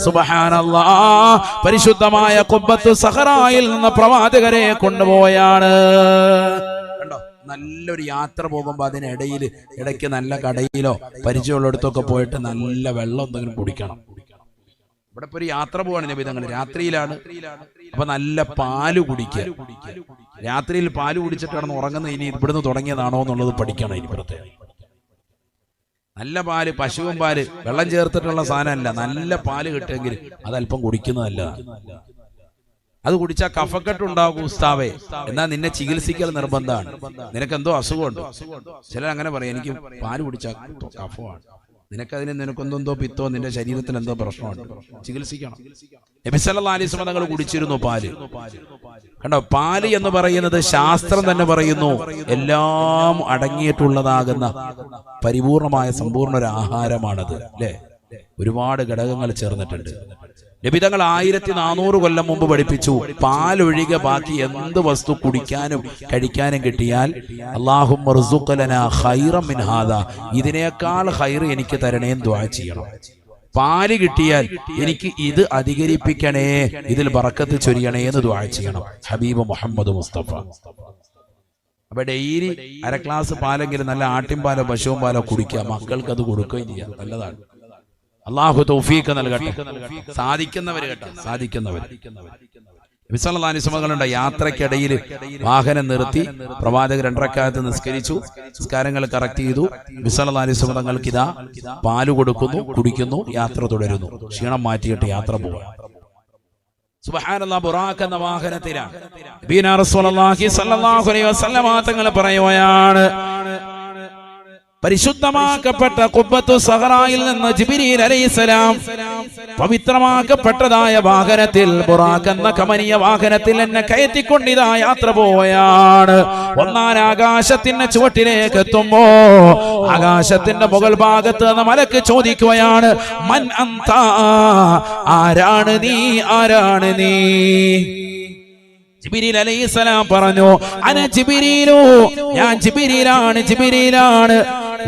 സുബ്ഹാനല്ലാഹ്. പരിശുദ്ധമായ ഖുബ്ബത്തു സഹറായിൽ നിന്ന് പ്രവാചകരെ കൊണ്ടുപോയാണ്. നല്ലൊരു യാത്ര പോകുമ്പോൾ അതിനിടയിൽ ഇടയ്ക്ക് നല്ല കടയിലോ പരിചയമുള്ളിടത്തൊക്കെ പോയിട്ട് നല്ല വെള്ളം എന്തെങ്കിലും കുടിക്കണം. ഇവിടെ ഇപ്പൊ ഒരു യാത്ര പോവാണ് നബി തങ്ങൾ, രാത്രിയിലാണ്. അപ്പൊ നല്ല പാല് കുടിക്കുക. രാത്രിയിൽ പാല് കുടിച്ചിട്ട് കിടന്ന് ഉറങ്ങുന്ന ഇനി ഇവിടുന്ന് തുടങ്ങിയതാണോ എന്നുള്ളത് പഠിക്കണം. ഇനി പ്രത്യേകം നല്ല പാല്, പശുവും പാല്, വെള്ളം ചേർത്തിട്ടുള്ള സാധനമല്ല, നല്ല പാല് കിട്ടുമെങ്കിൽ അതല്പം കുടിക്കുന്നതല്ല. അത് കുടിച്ചാൽ കഫക്കെട്ടുണ്ടാകും ഉസ്താവേ, എന്നാൽ നിന്നെ ചികിത്സിക്കൽ നിർബന്ധമാണ്. നിനക്ക് എന്തോ അസുഖമുണ്ട്. ചിലർ അങ്ങനെ പറയും, എനിക്ക് പാല് കുടിച്ചാൽ കഫമാണ്. നിനക്കൊന്നെന്തോ പിത്തോ നിന്റെ ശരീരത്തിൽ എന്തോ പ്രശ്നമുണ്ട്, ചികിത്സിക്കണം. നബി സല്ലല്ലാഹു അലൈഹി വസല്ലം തങ്ങൾ കുടിച്ചിരുന്നു പാല്. കണ്ടോ, പാല് എന്ന് പറയുന്നത് ശാസ്ത്രം തന്നെ പറയുന്നു എല്ലാം അടങ്ങിയിട്ടുള്ളതാകുന്ന പരിപൂർണമായ സമ്പൂർണ്ണ ഒരു ആഹാരമാണത് അല്ലേ. ഒരുപാട് ഘടകങ്ങൾ ചേർന്നിട്ടുണ്ട്. നബി തങ്ങൾ 1400 കൊല്ലം മുമ്പ് പഠിപ്പിച്ചു, പാലൊഴികെ ബാക്കി എന്ത് വസ്തു കുടിക്കാനും കഴിക്കാനും കിട്ടിയാൽ അല്ലാഹുമ്മ ർസുഖ്ലനാ ഖൈറൻ മിൻ ഹാദാ, ഇതിനേക്കാൾ ഖൈർ എനിക്ക് തരണേന്ന് ദുആ ചെയ്യണം. പാല് കിട്ടിയാൽ എനിക്ക് ഇത് അധികരിപ്പിക്കണേ, ഇതിൽ ബറക്കത്ത് ചൊരിയണേ എന്ന് ദുആ ചെയ്യണം ഹബീബ് മുഹമ്മദ് മുസ്തഫ. അപ്പൊ ഡെയിലി 1/2 ഗ്ലാസ് പാലെങ്കിലും നല്ല ആട്ടിൻപാലോ പശുവും പാലോ കുടിക്കുക, മക്കൾക്ക് അത് കൊടുക്കുകയും ചെയ്യാം, നല്ലതാണ്. അള്ളാഹു തൗഫീഖ് നൽകട്ടെ. സാധിക്കുന്നവര് കേട്ടോ, സാധിക്കുന്നവർ. നബി സല്ലല്ലാഹു അലൈഹി വസല്ലം യാത്രക്കിടയിൽ വാഹനം നിർത്തി പ്രവാചകർ 2 റക്അത്ത് നിസ്കരിച്ചു, നിസ്കാരങ്ങൾ കറക്റ്റ് ചെയ്തു. നബി സല്ലല്ലാഹു അലൈഹി വസല്ലം തങ്ങൾക്ക് ഇതാ പാല് കൊടുക്കുന്നു, കുടിക്കുന്നു, യാത്ര തുടരുന്നു. ക്ഷീണം മാറ്റിയിട്ട് യാത്ര പോവുക. സുബ്ഹാനല്ലാഹ്, ബുറാഖ് എന്ന വാഹനത്തിലാണ് നബിയുനാ റസൂലുള്ളാഹി സ്വല്ലല്ലാഹു അലൈഹി വസല്ലം തങ്ങൾ പറയുകയാണ്, പരിശുദ്ധമാക്കപ്പെട്ട ഖുബ്ബത്തു സഹറായിൽ നിന്ന് ജിബ്രീൽ അലൈഹിസ്സലാം പവിത്രമാക്കപ്പെട്ടതായ വാഹനത്തിൽ, ബുറാഖ് എന്ന കമനീയ വാഹനത്തിൽ എന്നെ കയറ്റിക്കൊണ്ടിതാ യാത്ര പോവുകയാണ്. ഒന്നാം ആകാശത്തിന്റെ ചുവട്ടിലേക്ക് എത്തുമ്പോ ആകാശത്തിന്റെ മുകൾ ഭാഗത്ത് നിന്ന് മലക്ക് ചോദിക്കുകയാണ്, മൻ അന്ത, ആരാണ് നീ, ആരാണ് നീ? ജിബ്രീൽ അലൈഹിസ്സലാം പറഞ്ഞു, അന ജിബ്രീലു, ഞാൻ ജിബ്രീലാണ്, ജിബ്രീലാണ്.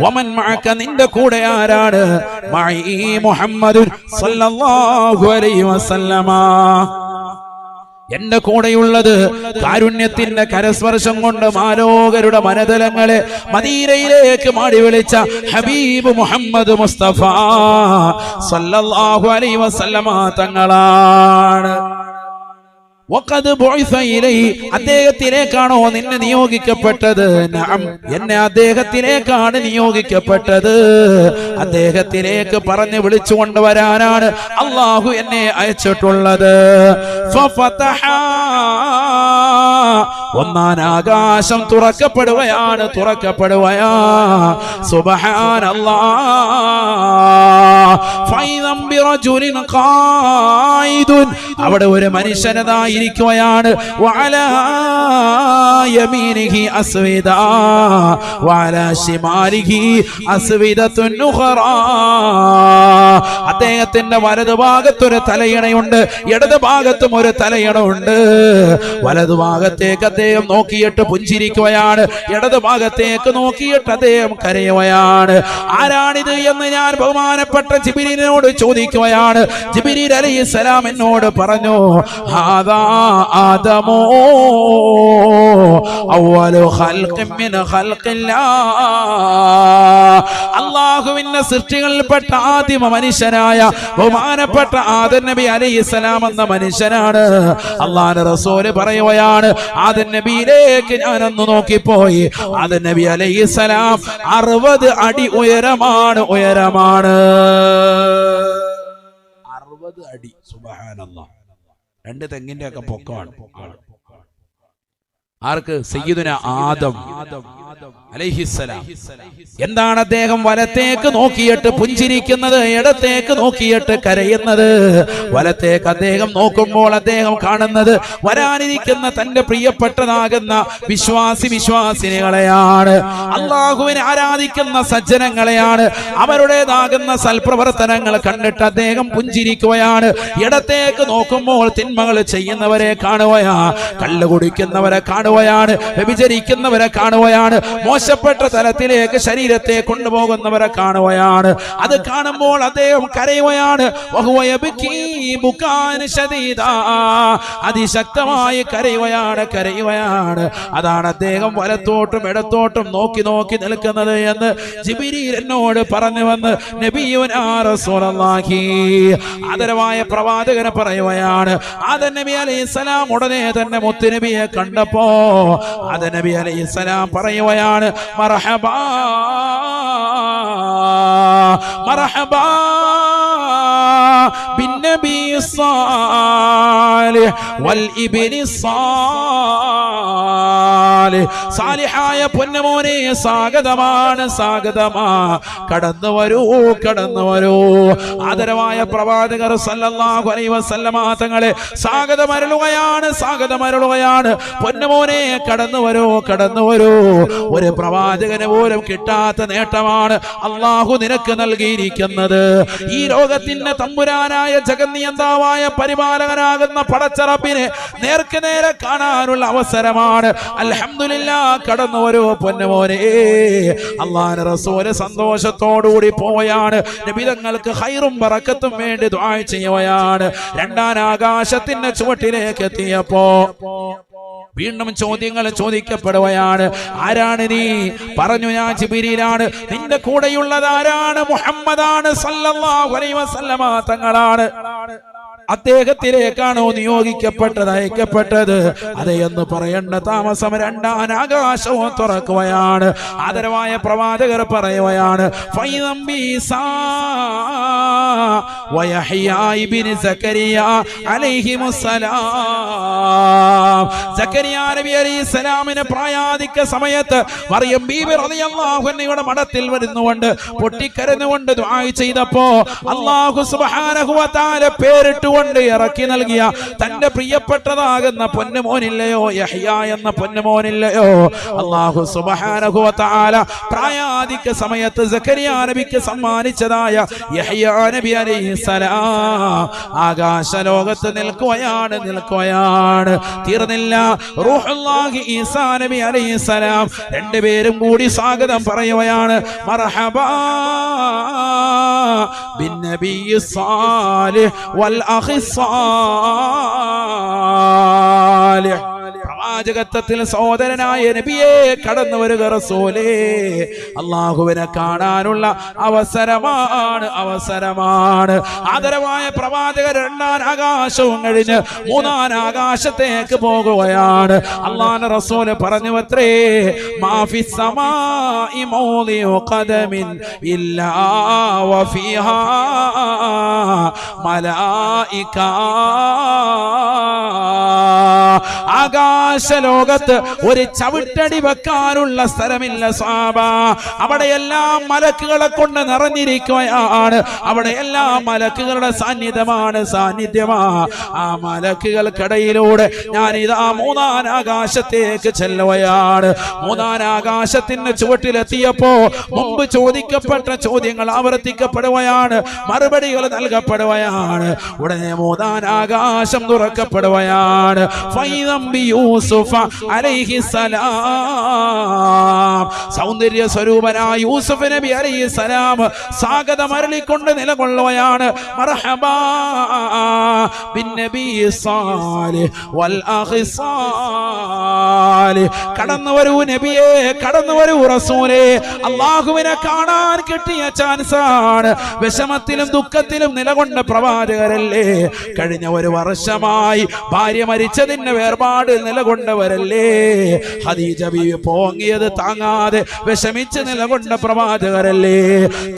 വമൻ മഅക, നിന്റെ കൂടെ ആരാണ്? മഈ മുഹമ്മദുൻ സല്ലല്ലാഹു അലൈഹി വസല്ലമ, എന്റെ കൂടെയുള്ളത് കാരുണ്യത്തിന്റെ കരസ്പർശം കൊണ്ട് മാലോകരുടെ മനതലങ്ങളെ മദീനയിലേക്ക് മാടി വിളിച്ച ഹബീബ് മുഹമ്മദ് മുസ്തഫ സല്ലല്ലാഹു അലൈഹി വസല്ലമ തങ്ങളാണ്. അദ്ദേഹത്തിലേക്കാണോ നിന്നെ നിയോഗിക്കപ്പെട്ടത്? നഅം, എന്നെ അദ്ദേഹത്തിലേക്കാണ് നിയോഗിക്കപ്പെട്ടത്. അദ്ദേഹത്തിലേക്ക് പറഞ്ഞു വിളിച്ചു കൊണ്ടുവരാനാണ് അള്ളാഹു എന്നെ അയച്ചിട്ടുള്ളത്. ഒന്നാം ആകാശം തുറക്കപ്പെടുകയാണ്, തുറക്കപ്പെടുകയാ. സുബ്ഹാനല്ലാഹ്, അവിടെ ഒരു മനുഷ്യനതായിരിക്കുകയാണ്. അദ്ദേഹത്തിന്റെ വലതുഭാഗത്തൊരു തലയിണയുണ്ട്, ഇടതുഭാഗത്തും ഒരു തലയിണയുണ്ട്. വലതുഭാഗത്തേക്ക് അദ്ദേഹം നോക്കിയിട്ട് പുഞ്ചിരിക്കുകയാണ്, ഇടതുഭാഗത്തേക്ക് നോക്കിയിട്ട് അദ്ദേഹം കരയുകയാണ്. ആരാണിത് എന്ന് ഞാൻ ബഹുമാനപ്പെട്ട ജിബ്രീലിനോട് ചോദിക്കുകയാണ്. ജിബ്രീൽ അലൈഹിസ്സലാം എന്നോട് പറഞ്ഞു, ഹാദാ ആദമോ അവ്വലു ഖൽഖിൻ മിൻ ഖൽഖില്ലാഹ്, അല്ലാഹുവിന്റെ സൃഷ്ടികളിൽപ്പെട്ട ആദിമ മനുഷ്യനായ ബഹുമാനപ്പെട്ട ആദം നബി അലൈഹിസ്സലാം എന്ന മനുഷ്യനാണ്. അല്ലാഹുവിന്റെ റസൂൽ പറയുകയാണ്, ആദം നബിയിലേക്ക് ഞാനൊന്ന് നോക്കിപ്പോയി. ആദം നബി അലൈഹിസ്സലാം 60 അടി ഉയരമാണ്, ഉയരമാണ് 60 അടി. സുബ്ഹാനല്ലാഹ്, 2 തെങ്ങിന്റെ ഒക്കെ പൊക്കമാണ്. ആർക്ക്? സയ്യിദുന ആദം അലൈഹിസ്സലാം. എന്താണ് അദ്ദേഹം വലത്തേക്ക് നോക്കിയിട്ട് പുഞ്ചിരിക്കുന്നത്, ഇടത്തേക്ക് നോക്കിയിട്ട് കരയുന്നത്? വലത്തേക്ക് അദ്ദേഹം നോക്കുമ്പോൾ അദ്ദേഹം കാണുന്നത് വരാനിരിക്കുന്ന തന്റെ പ്രിയപ്പെട്ടതാകുന്ന വിശ്വാസിനികളെയാണ്, അള്ളാഹുവിനെ ആരാധിക്കുന്ന സജ്ജനങ്ങളെയാണ്. അവരുടേതാകുന്ന സൽപ്രവർത്തനങ്ങൾ കണ്ടിട്ട് അദ്ദേഹം പുഞ്ചിരിക്കുകയാണ്. ഇടത്തേക്ക് നോക്കുമ്പോൾ തിന്മകൾ ചെയ്യുന്നവരെ കാണുകയാ, കള്ള് കുടിക്കുന്നവരെ കാണുകയാണ്, വ്യഭിചരിക്കുന്നവരെ കാണുകയാണ്, മോശപ്പെട്ട തലത്തിലേക്ക് ശരീരത്തെ കൊണ്ടുപോകുന്നവരെ കാണുകയാണ്. അത് കാണുമ്പോൾ അദ്ദേഹം കരയുകയാണ്. അതിശക്തമായി കരയുകയാണ്. അതാണ് അദ്ദേഹം വലത്തോട്ടും ഇടത്തോട്ടും നോക്കി നോക്കി നിൽക്കുന്നത് എന്ന് ജിബ്രീൽ എന്നോട് പറഞ്ഞു വന്ന് നബിയുനാ റസൂലുള്ളാഹി, ആദരവായ പ്രവാചകനെ പറയുകയാണ്. ആദം നബി അലൈഹിസ്സലാം ഉടനെ തന്നെ മുത്തുനബിയെ കണ്ടപ്പോ ആദം നബി അലൈഹിസ്സലാം പറയുകയാണ്, മർഹബാ മർഹബാ ബിൻ ബിന്നബി സ്വാലിഹ് വൽ ഇബ്നി സ്വാലിഹ്. സാലിഹായ പൊന്നുമോനെ സ്വാഗതമാണ്, സ്വാഗതമാ, കടന്നു വരൂ, കടന്നു വരൂ. ആദരവായ പ്രവാചകർ സല്ലല്ലാഹു അലൈഹി വസല്ലമ തങ്ങളെ സ്വാഗതമരുളുകയാണ്, സ്വാഗതമരുളുകയാണ്. പൊന്നുമോനെ കടന്നു വരൂ, കടന്നു വരൂ. ഒരു പ്രവാചകന് പോലും കിട്ടാത്ത നേട്ടമാണ് അള്ളാഹു നിനക്ക് നൽകിയിരിക്കുന്നത്. ഈ ലോകത്തിന്റെ തമ്പുരാനായ ജഗന്നിയന്താവായ പരിപാലകനാകുന്ന പടച്ചറപ്പിനെ നേർക്ക് നേരെ കാണാനുള്ള അവസരമാണ്. അൽഹംദുലില്ലാഹ്, കടന്നു വരൂ പൊന്നുമോനെ. അല്ലാഹുവിന്റെ റസൂല് സന്തോഷത്തോടുകൂടി പോവുകയാണ്. നബി തങ്ങൾക്ക് ഖൈറും ബറക്കത്തും വേണ്ടി ദുആ ചെയ്യുകയാണ്. രണ്ടാം ആകാശത്തിന്റെ ചുവട്ടിലേക്ക് എത്തിയപ്പോ വീണ്ടും ചോദ്യങ്ങൾ ചോദിക്കപ്പെടുകയാണ്. ആരാണ് നീ? പറഞ്ഞു, ഞാൻ ജിബ്രീലാണ്. നിന്റെ കൂടെയുള്ളത് ആരാണ്? മുഹമ്മദാണ് സല്ലല്ലാഹു അലൈഹി വസല്ലമ തങ്ങളാണ്. അദ്ദേഹത്തിലേക്കാണോ നിയോഗിക്കപ്പെട്ടത്, അയക്കപ്പെട്ടത്? അതെ എന്ന് പറയേണ്ട താമസം രണ്ടാം ആകാശവും തുറക്കുകയാണ്. ആദരവായ പ്രവാചകർ പറയുകയാണ്, സലാമിന് പ്രായാധിക്യ സമയത്ത് മറിയം ബീബി റളിയല്ലാഹു അൻഹയുടെ മഠത്തിൽ വരുന്നുകൊണ്ട് പൊട്ടിക്കരഞ്ഞുകൊണ്ട് ദുആ ചെയ്തപ്പോ അല്ലാഹു സുബ്ഹാനഹു വ തആല പേരിട്ടു ഇറക്കി നൽകിയ തന്റെ പ്രിയപ്പെട്ടതാകുന്ന പൊന്നുമോനില്ലയോ, യഹ്യ എന്ന പൊന്നുമോനില്ലയോ? അല്ലാഹു സുബ്ഹാനഹു വ തആല പ്രായാധിക്യ സമയത്ത് സക്കരിയ നബിക്ക് സമ്മാനിച്ചതായ യഹ്യ നബി അലൈഹിസ്സലാം ആകാശ ലോകത്ത് നിൽക്കുകയാണ്, നിൽക്കുകയാണ്. തീർന്നില്ല. റൂഹുല്ലാഹി ഈസാ നബി അലൈഹിസ്സലാം രണ്ടുപേരും കൂടി സ്വാഗതം പറയുകയാണ്. മർഹബാ ബിന്നബി സ്വാലിഹ് വൽ അഖി സ്വാലിഹ്. പ്രവാചകത്വത്തിൽ സഹോദരനായ നബിയെ കടന്നു വരിക റസൂലേ. അള്ളാഹുവിനെ കാണാനുള്ള അവസരമാണ്, അവസരമാണ്. ആദരവായ പ്രവാചകർ രണ്ടാം ആകാശവും കഴിഞ്ഞ് മൂന്നാം ആകാശത്തേക്ക് പോകുകയാണ്. അള്ളാഹുവിന്റെ റസൂല് പറഞ്ഞു അത്രേ, മാഫി സമാഇ മൗദിഉ ഖദമിൻ ഇല്ലാ വഫീഹാ മലായിക. ആകാശ ലോകത്ത് ഒരു ചവിട്ടടി വെക്കാനുള്ള സ്ഥലമില്ല സാബ. അവിടെയെല്ലാം മലക്കുകളെ കൊണ്ട് നിറഞ്ഞിരിക്കുകയാണ്. അവിടെയെല്ലാം മലക്കുകളുടെ സാന്നിധ്യമാണ്, സാന്നിധ്യമാ. ആ മലക്കുകൾക്കിടയിലൂടെ ഞാൻ ഇതാ മൂന്നാം ആകാശത്തേക്ക് ചെല്ലുകയാണ്. മൂന്നാം ആകാശത്തിന്റെ ചുവട്ടിലെത്തിയപ്പോ മുമ്പ് ചോദിക്കപ്പെട്ട ചോദ്യങ്ങൾ ആവർത്തിക്കപ്പെടുകയാണ്, മറുപടികൾ നൽകപ്പെടുകയാണ്. ഉടനെ മൂന്നാം ആകാശം തുറക്കപ്പെടുകയാണ്. യൂസുഫ അലൈഹിസ്സലാം, സൗന്ദര്യ സ്വരൂപനായ യൂസുഫ് നബി അലൈഹിസ്സലാം സ്വാഗതം അരുളിക്കൊണ്ട് നിലകൊള്ളുകയാണ്. മർഹബാ ബിന്നബി സ്വാലിഹ് വൽ അഖി സ്വാലിഹ്. കടന്നു വരൂ നബിയേ, കടന്നു വരൂ റസൂലേ. അല്ലാഹുവിനെ കാണാൻ കിട്ടിയ ചാൻസാണ്. വിഷമത്തിലും ദുഃഖത്തിലും നിലകൊണ്ട പ്രവാചകരല്ലേ. കഴിഞ്ഞ ഒരു വർഷമായി ഭാര്യ മരിച്ചതിന്റെ വേർപാട് നിലകൊണ്ടവരല്ലേ. ഖദീജ ബീവി പോങ്ങിയത് താങ്ങാതെ വിഷമിച്ച് നിലകൊണ്ട പ്രവാചകരല്ലേ.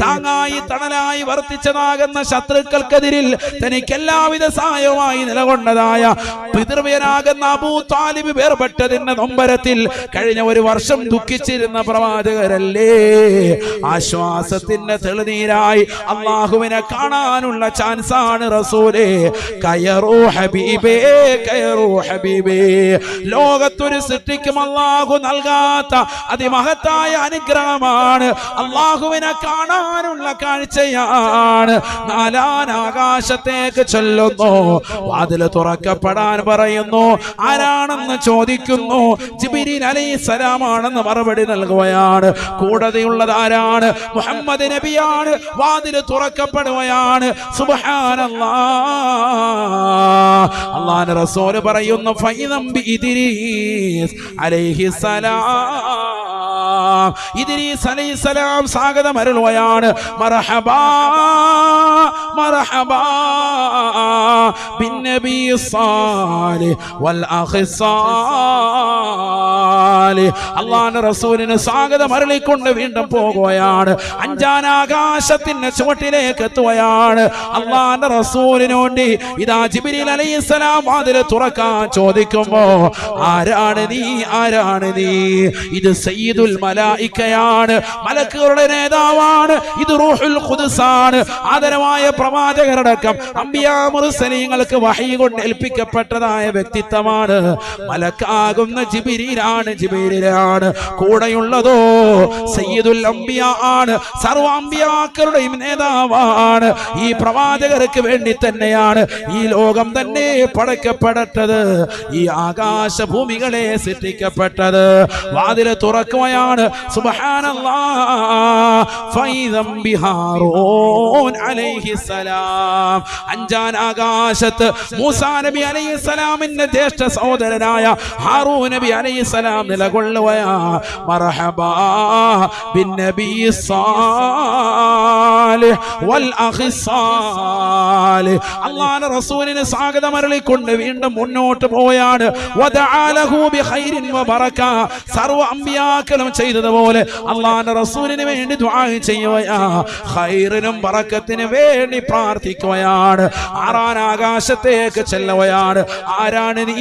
താങ്ങായി തണലായി വർത്തിച്ചതാകുന്ന ശത്രുക്കൾക്കെതിരിൽ തനിക്ക് എല്ലാവിധ സഹായവുമായി നിലകൊണ്ടതായ പിതൃവ്യനാകുന്ന അബൂ താലിബ് വേർപെട്ടതിന്റെ നൊമ്പരത്തിൽ കഴിഞ്ഞ ഒരു വർഷം ദുഃഖിച്ചിരുന്ന പ്രവാചകരല്ലേ. ആശ്വാസത്തിന്റെ തെളിനീരായി അള്ളാഹുവിനെ കാണാനുള്ള ചാൻസാണ് റസൂലേ. കയറൂ ഹബീബേ, കയറൂ ഹബീബേ. ലോകത്തൊരു സൃഷ്ടിക്കും അല്ലാഹു നൽകാത്ത അതിമഹത്തായ അനുഗ്രഹമാണ്. അല്ലാഹുവിനെ കാണാനുള്ള കാഴ്ചയാണ്. നാലാം ആകാശത്തേക്ക് ചൊല്ലുന്നു. വാതിൽ തുറക്കപ്പെടാൻ പറയുന്നു. ആരാണെന്ന് ചോദിക്കുന്നു. ജിബ്രീൽ അലൈഹിസ്സലാമാണെന്ന് മറുപടി നൽകുകയാണ്. കൂടതയുള്ളത് ആരാണ്? മുഹമ്മദ് നബിയാണ്. വാതിൽ തുറക്കപ്പെടുകയാണ്. സുബ്ഹാനല്ലാഹ്. അല്ലാഹുവിന്റെ റസൂൽ പറയുന്നു, ഫൈദം ബി ഇദ്രീസ് അലൈഹിസ്സലാം. ഇദ്രീസ് അലൈഹിസ്സലാം സ്വാഗതം അരുളുകയാണ്. മർഹബാ മർഹബാ ബിന്നബി സ്വാലിഹ് വൽ അഖി സ്വാലിഹ്. അല്ലാഹുവിന്റെ റസൂലിന് സ്വാഗതം അരുളിക്കൊണ്ട് വീണ്ടും പോകുകയാണ്. അഞ്ചാം ആകാശത്തിന്റെ ചുവട്ടിലേക്ക് എത്തുകയാണ്. അല്ലാഹുവിന്റെ റസൂലിന് വേണ്ടി ഇതാ ജിബ്രീൽ അലൈഹിസ്സലാം വാതിൽ തുറക്കാൻ ചോദിക്കുമ്പോ ആരാണ് നീ ആരാണ് നീ? ഇത് സയ്യിദുൽ മലായികയാണ്, മലക്കുകളുടെ നേതാവാണ്. ഇത് റൂഹുൽ ഖുദ്സാണ്, ആദരവായ പ്രവാചകരടക്കം അംബിയാ മുർസലീങ്ങൾക്ക് വഹി കൊണ്ട് ഏൽപ്പിക്കപ്പെട്ടതായ വ്യക്തിത്വമാണ്. മലക്കാകുന്ന ജിബ്രീലാണ്. കൂടെയുള്ളതോ സയ്യിദുൽ അംബിയാ ആണ്, സർവ്വ അംബിയാക്കളുടെയും നേതാവാണ്. ഈ പ്രവാചകർക്ക് വേണ്ടി തന്നെയാണ് ഈ ലോകം തന്നെ പടക്കപ്പെടട്ടത്, ഈ ആകാശഭൂമികളെ സൃഷ്ടിക്കപ്പെട്ടത്. വാതില് തുറക്കുകയാണ്. സുബ്ഹാനല്ലാഹ് ഫൈദം ബിഹാറൂൻ അലൈഹിസ്സലാം. അഞ്ചാം ആകാശത്ത് മൂസാ നബി അലൈഹിസ്സലാമിന്റെ ജ്യേഷ്ഠ സഹോദരനായ ഹാറൂൻ നബി അലൈഹിസ്സലാം നിലകൊള്ളുകയാ. മർഹബാ ബിന്നബി സ്വാലിഹ് വൽ അഖി സ്വാലിഹ്. അല്ലാഹുവിന്റെ റസൂലിന് സ്വാഗതം അരുളിക്കൊണ്ട് വീണ്ടും മുന്നോട്ട് പോയാണ്. വദഅലഹു ബിഖൈരിൻ വബറക. സർവ്വ അംബിയാക്കളും ചെയ്തതുപോലെ അല്ലാഹുവിന്റെ റസൂലിന് വേണ്ടി ദുആ ചെയ്യുകയാ, ഖൈറിനും ബറക്കത്തിനും വേണ്ടി പ്രാർത്ഥിക്കുകയാണ്. ആറാം ആകാശത്തേക്ക് ചെല്ലുകയാണ്. ആരാണ് നീ?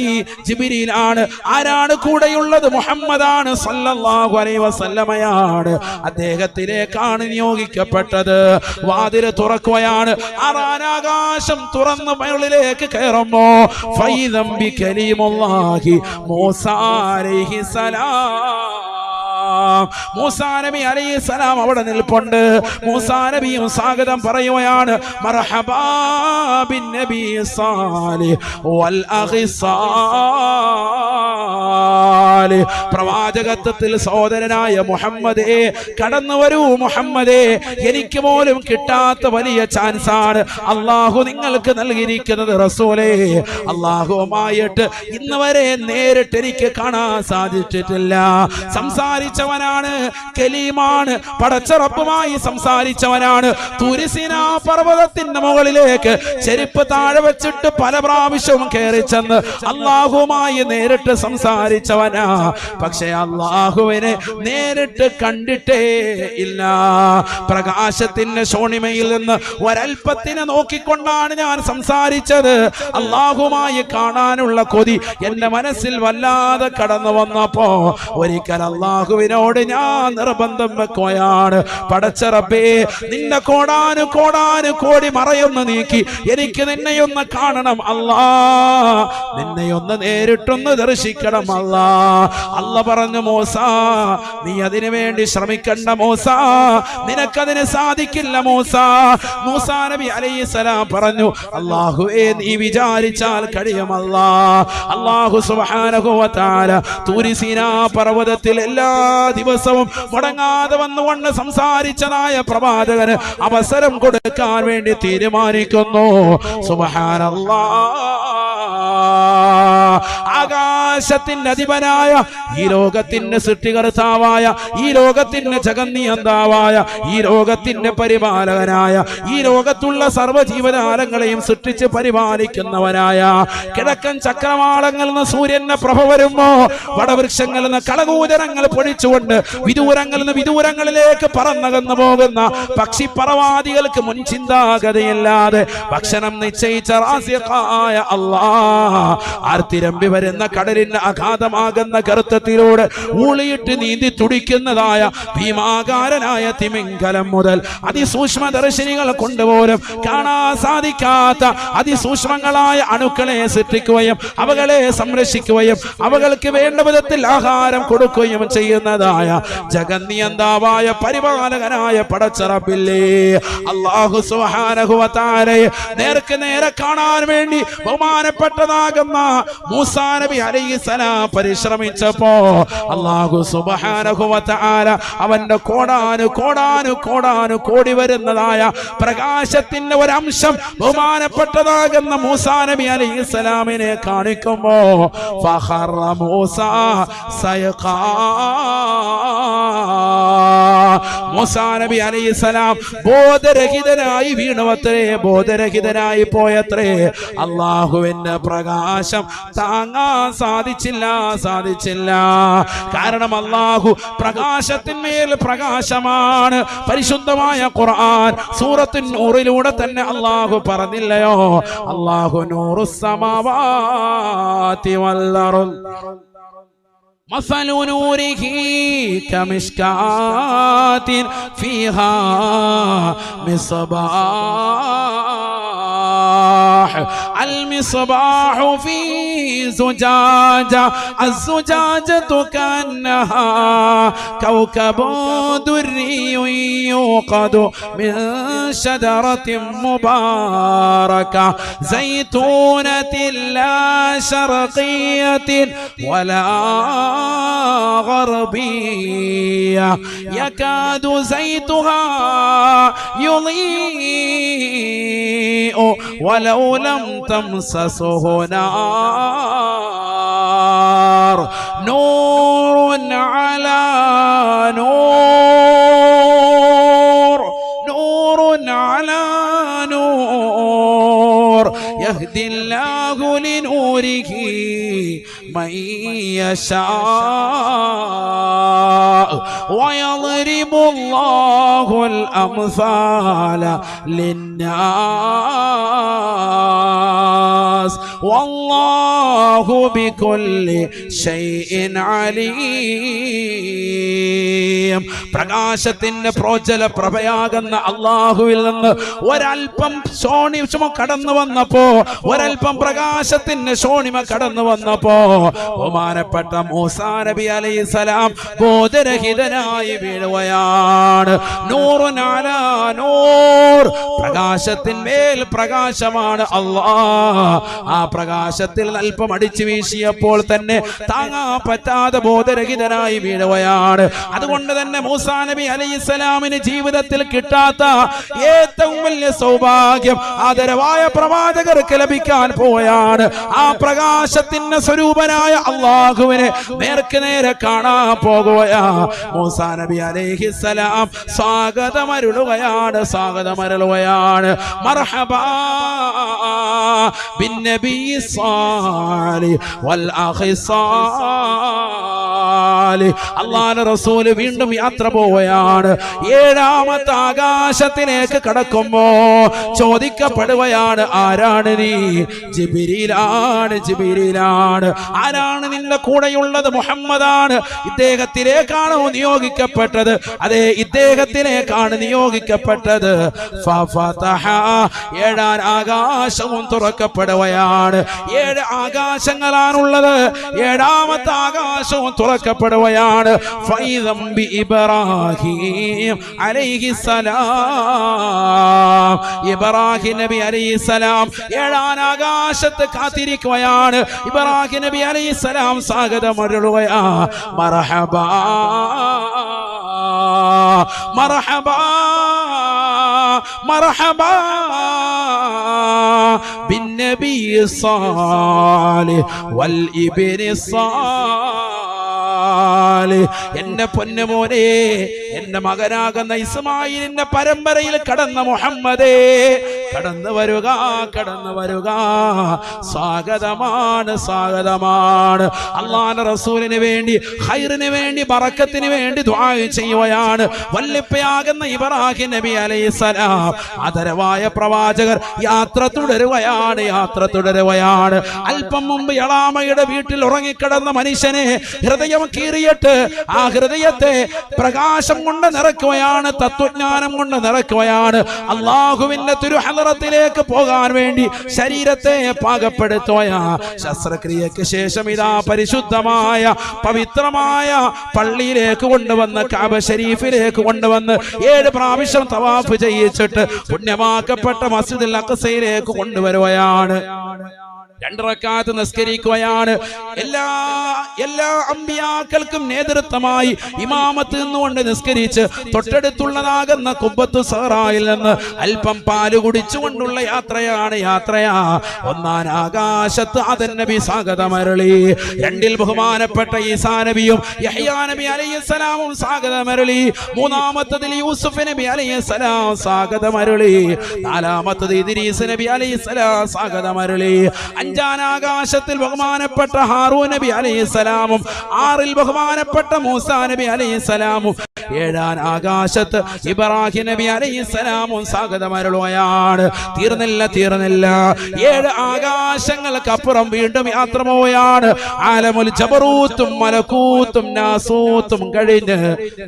ജിബ്രീലാണ്. ആരാണ് കൂടെയുള്ളത്? മുഹമ്മദാണ് സല്ലല്ലാഹു അലൈഹി വസല്ലമയാണ്. അദ്ദേഹത്തിലേക്കാണ് നിയോഗിക്കപ്പെട്ടത്. വാതിൽ തുറക്കുകയാണ്. ആറാം ആകാശം തുറന്ന് മുകളിലേക്ക് കയറുമ്പോ ഫൈദം ബികലീമുല്ലാഹി മൂസാ അലൈഹിസ്സലാം. മൂസാ നബി അലൈഹിസ്സലാം അവിടെ നിൽപ്പുണ്ട്. മൂസാ നബിയും സ്വാഗതം പറയുകയാണ്. മർഹബാ ബിന്നബി സ്വാലിഹ് വൽ അഖി സ്വാലിഹ്. പ്രവാചകത്വത്തിൽ സഹോദരനായ മുഹമ്മദേ, കടന്നു വരൂ മുഹമ്മദേ. എനിക്ക് പോലും കിട്ടാത്ത വലിയ ചാൻസാണ് അല്ലാഹു നിങ്ങൾക്ക് നൽകിയിരിക്കുന്നത് റസൂലേ. അല്ലാഹുവുമായിട്ട് ഇന്ന് വരെ നേരിട്ട് എനിക്ക് കാണാൻ സാധിച്ചിട്ടില്ല. സംസാരിച്ചവനാണ്, കലീമാണ്, പടച്ച റബ്ബുമായി സംസാരിച്ചവനാണ്. തുരിസിനാ പർവ്വതത്തിന്റെ മുകളിലേക്ക് ചെരുപ്പ് താഴെ വെച്ചിട്ട് പല പ്രാവശ്യവും കയറി ചെന്ന് അല്ലാഹുവുമായി നേരിട്ട് സംസാരിച്ചവനാ. പക്ഷെ അല്ലാഹുവിനെ നേരിട്ട് കണ്ടിട്ടേ ഇല്ല. പ്രകാശത്തിന്റെ ശോണിമയിൽ നിന്ന് ഒരൽപ്പത്തിനെ നോക്കിക്കൊണ്ടാണ് ഞാൻ സംസാരിച്ചത്. അല്ലാഹുവുമായി കാണാനുള്ള കൊതി എന്റെ മനസ്സിൽ വല്ലാതെ കടന്നു വന്നപ്പോ ഒരിക്കൽ അല്ലാഹുവിനോട് ഞാൻ നിർബന്ധം വെക്കുകയാണ്. പടച്ച റബ്ബേ, നിന്റെ കോടാനു കോടി മറയൊന്ന് നീക്കി എനിക്ക് നിന്നെയൊന്ന് കാണണം അല്ലാ, നിന്നെയൊന്ന് നേരിട്ടൊന്ന് ദർശിക്കണം അല്ലാ. അല്ല പറഞ്ഞു, മൂസാ നീ അതിനു വേണ്ടി ശ്രമിക്കണ്ട മൂസാ, നിനക്കതിന് സാധിക്കില്ല മൂസാ. മൂസാ നബി അലൈഹിസ്സലാം പറഞ്ഞു, അല്ലാഹുവേ നീ വിചാരിച്ചാൽ കഴിയുമല്ലാ. അല്ലാഹു സുബ്ഹാനഹു വ തആല തൂരി സീനാ പർവ്വതത്തിൽ എല്ലാ ദിവസവും മുടങ്ങാതെ വന്നുകൊണ്ട് സംസാരിച്ചതായ പ്രവാചകന് അവസരം കൊടുക്കാൻ വേണ്ടി തീരുമാനിക്കുന്നു. സുബ്ഹാനല്ലാഹ്. ആകാശത്തിന്റെ അധിപനായ, ഈ ലോകത്തിന്റെ സൃഷ്ടികർത്താവായ, ഈ ലോകത്തിന്റെ ജഗന്നിയന്താവായ, ഈ ലോകത്തിന്റെ പരിപാലകനായ, ഈ ലോകത്തുള്ള സർവ്വജീവജാലങ്ങളെയും സൃഷ്ടിച്ച് പരിപാലിക്കുന്നവനായ, കിഴക്കൻ ചക്രവാളങ്ങളിൽ നിന്ന് സൂര്യന്റെ പ്രഭ വരുമ്പോ വടവൃക്ഷങ്ങളിൽ നിന്ന് കളകൂചരങ്ങൾ പൊടിച്ചുകൊണ്ട് വിദൂരങ്ങളിലേക്ക് പറന്നകന്നു പോകുന്ന പക്ഷിപ്പറവാദികൾക്ക് മുൻ ചിന്താഗതിയില്ലാതെ ഭക്ഷണം നിശ്ചയിച്ച റാസിഖായ അല്ലാഹ് ആർത്തിരമ്പി വരുന്ന കടലിന് അഗാധമാകുന്ന ഗർത്തത്തിലൂടെ ഊളിയിട്ട് നീന്തി തുടിക്കുന്നതായ ഭീമാകാരനായ തിമിംഗലം മുതൽ അതിസൂക്ഷ്മദർശിനികൾ കൊണ്ടുപോലും കാണാൻ സാധിക്കാത്ത അതിസൂക്ഷ്മങ്ങളായ അണുക്കളെ സൃഷ്ടിക്കുകയും അവകളെ സംരക്ഷിക്കുകയും അവകൾക്ക് വേണ്ട വിധത്തിൽ ആഹാരം കൊടുക്കുകയും ചെയ്യുന്നതായ ജഗന്നിയന്താവായ പരിപാലകനായ പടച്ച റബ്ബില്ലേ, അല്ലാഹു സുബ്ഹാനഹു വ തആലയെ നേർക്ക് നേരെ കാണാൻ വേണ്ടി ബഹുമാനപ്പെട്ടതാകുന്ന മൂസാ നബി അലൈഹിസ്സലാം പരിശ്രമിച്ചപ്പോ അല്ലാഹു സുബ്ഹാനഹു വ തആല അവന്റെ കോടി വരുന്നതായ പ്രകാശത്തിന്റെ ഒരംശം ബഹുമാനപ്പെട്ടതാകുന്ന മൂസാ നബി അലൈഹിസ്സലാമിനെ കാണിക്കുമ്പോ ഫഖറ മൂസാ സയഖാ മൂസാ നബി അലൈഹിസ്സലാം ബോധരഹിതനായി വീണുവത്രേ, ബോധരഹിതനായി പോയത്രേ. അള്ളാഹുവിന്റെ പ്രകാശം താങ്ങാൻ സാധിച്ചില്ല. കാരണം അള്ളാഹു പ്രകാശത്തിന്മേൽ പ്രകാശമാണ്. പരിശുദ്ധമായ ഖുർആൻ സൂറത്തുൻ നൂറിലൂടെ തന്നെ അള്ളാഹു പറഞ്ഞില്ലയോ, അള്ളാഹു നൂറുസ് സമാവാതി വൽ അർദ് مثل نوره كمشكاة فيها مصباح المصباح في زجاجة الزجاجة كأنها كوكب دري يوقد من شجرة مباركة زيتونة لا شرقية ولا غربية يكاد زيتها يضيء ولو لم تمسسه نار نور على نور نور على نور يهدي الله لنوره من يشاء ويضرب الله الأمثال للناس والله بكل شيء عليم. പ്രകാശത്തിന്റെ പ്രോജ്വല പ്രഭയാകുന്ന അള്ളാഹുവിൽ നിന്ന് ഒരൽപ്പം ശോണിമ കടന്നു വന്നപ്പോ, ഒരൽപ്പം പ്രകാശത്തിന്റെ ശോണിമ കടന്നു വന്നപ്പോ ബഹുമാനപ്പെട്ട മൂസാ നബി അലൈഹിസ്സലാം ബോധരഹിതനായി വീഴുകയാണ്. നൂറുൻ അലാ നൂർ, പ്രകാശത്തിന്മേൽ പ്രകാശമാണ് അല്ലാഹ്. ആ പ്രകാശത്തിൽ അല്പം അടിച്ചു വീശിയപ്പോൾ തന്നെ താങ്ങാൻ പറ്റാതെ ബോധരഹിതനായി വീഴുകയാണ്. അതുകൊണ്ട് തന്നെ മൂസാ നബി അലൈഹിസ്സലാമിന് ജീവിതത്തിൽ കിട്ടാത്ത ഏറ്റവും വലിയ സൗഭാഗ്യം ആദരവായ പ്രവാചകർക്ക് ലഭിക്കാൻ പോവുകയാണ്. ആ പ്രകാശത്തിന്റെ സ്വരൂപനായ അള്ളാഹുവിനെ നേർക്ക് നേരെ കാണാൻ പോകുകയാ. മൂസാ നബി അലൈഹിസ്സലാം സ്വാഗതമരുളുകയാണ്. മർഹബാ ബിന്നബി സ്വാലിഹ് വൽ അഖി സ്വാലിഹ്. അല്ലാഹുവിന്റെ റസൂൽ വീണ്ടും യാത്ര പോവുകയാണ്. ഏഴാമത്തെ ആകാശത്തിലേക്ക് കടക്കുമ്പോ ചോദിക്കപ്പെടുകയാണ്, ആരാണ് നീ? ജിബ്രീലാണ്. ആരാണ് നിന്റെ കൂടെയുള്ളത്? മുഹമ്മദാണ്. ഇദ്ദേഹത്തിലേക്കാണോ നിയോഗിക്കപ്പെട്ടത്? അതെ, ഇദ്ദേഹത്തിലേക്കാണ് നിയോഗിക്കപ്പെട്ടത്. ഏഴാം ആകാശവും തുറക്കപ്പെടുകയാണ്. 7 ആകാശങ്ങളാണുള്ളത്. ഏഴാമത്തെ ആകാശവും തുറക്കപ്പെടുകയാണ്. ഫൈദം ബി ഇബ്രാഹിം അലൈഹിസ്സലാം. ഇബ്രാഹിം നബി അലൈഹിസ്സലാം ഏഴാം ആകാശത്ത് കാത്തിരിക്കുകയാണ്. ഇബ്രാഹിം നബി അലൈഹിസ്സലാം സ്വാഗതമരുളുകയാ. മർഹബാ മർഹബാ മർഹബാ ബിന്നബി സ്വാലിഹ് വൽ ഇബ്നി സ്വാലിഹ്. എന്റെ പൊന്നുമോനെ, എന്റെ മകനാകുന്ന ഇസ്മായിലിന്റെ പരമ്പരയിൽ കടന്ന മുഹമ്മദേ, കടന്നു വരുക. സ്വാഗതമാണ്. അല്ലാഹുവിന്റെ റസൂലിന് വേണ്ടി, ഖൈറിന് വേണ്ടി, ബറക്കത്തിന് വേണ്ടി ദുആ ചെയ്യുകയാണ് വല്ലിപ്പയാകുന്ന ഇബ്രാഹിം നബി അലൈഹിസ്സലാം. ആദരവായ പ്രവാചകർ യാത്ര തുടരുകയാണ്. അല്പം മുമ്പ് എളാമയുടെ വീട്ടിൽ ഉറങ്ങിക്കിടന്ന മനുഷ്യനെ ഹൃദയം കീറിയിട്ട് ആ ഹൃദയത്തെ പ്രകാശം കൊണ്ട് നിറയ്ക്കുകയാണ്, തത്വജ്ഞാനം കൊണ്ട് നിറയ്ക്കുകയാണ്. അള്ളാഹുവിന്റെ തിരുഹളറത്തിലേക്ക് പോകാൻ വേണ്ടി ശരീരത്തെ പാകപ്പെടുത്തുകയാണ്. ശസ്ത്രക്രിയക്ക് ശേഷം ഇതാ പരിശുദ്ധമായ പവിത്രമായ പള്ളിയിലേക്ക് കൊണ്ടുവന്ന്, കഅബ ശരീഫിലേക്ക് കൊണ്ടുവന്ന് 7 പ്രാവശ്യം തവാഫ് ചെയ്യിച്ചിട്ട് പുണ്യമാക്കപ്പെട്ട മസ്ജിദുൽ അഖ്സയിലേക്ക് കൊണ്ടുവരുകയാണ്. 2 റക്അത്ത് നിസ്കരിക്കുകയാണ്. എല്ലാ അമ്പിയാക്കൾക്കും നേതൃത്വമായി ഇമാമത്ത് നിന്നുകൊണ്ട് നിസ്കരിച്ച് തൊട്ടടുത്തുള്ളതാകുന്ന ഖുബ്ബത്തു സഹറായിൽ നിന്ന് അല്പം പാല് കുടിച്ചുകൊണ്ടുള്ള യാത്രയാ. 1-ാം ആകാശത്ത് ആദം നബി സ്വാഗതമരുളി. 2-ൽ ബഹുമാനപ്പെട്ട ഈസാ നബിയും യഹ്യാ നബി അലൈഹിസ്സലാമും സ്വാഗതമരുളി. 3-ാമത്തതിൽ യൂസുഫ് നബി അലൈഹിസ്സലാം സ്വാഗതമരുളി. 4-ാമത്തത് ഇദ്രീസ് നബി അലൈഹിസ്സലാം സ്വാഗതമരുളി. 5-ാം ആകാശത്തിൽ ബഹുമാനപ്പെട്ട ഹാറൂൻ നബി അലൈഹിസ്സലാമും 6-ൽ ബഹുമാനപ്പെട്ട മൂസാ നബി അലൈഹിസ്സലാമും 7-ാം ആകാശത്ത് ഇബ്രാഹിം നബി അലൈഹിസ്സലാമും സ്വാഗതമരുളുകയാണ്. തീർന്നില്ല 7 ആകാശങ്ങൾക്കപ്പുറം വീണ്ടും യാത്ര പോവുകയാണ്. ആലമുൽ ജബറൂത്തും മലക്കൂത്തും നാസൂത്തും കഴിഞ്ഞ്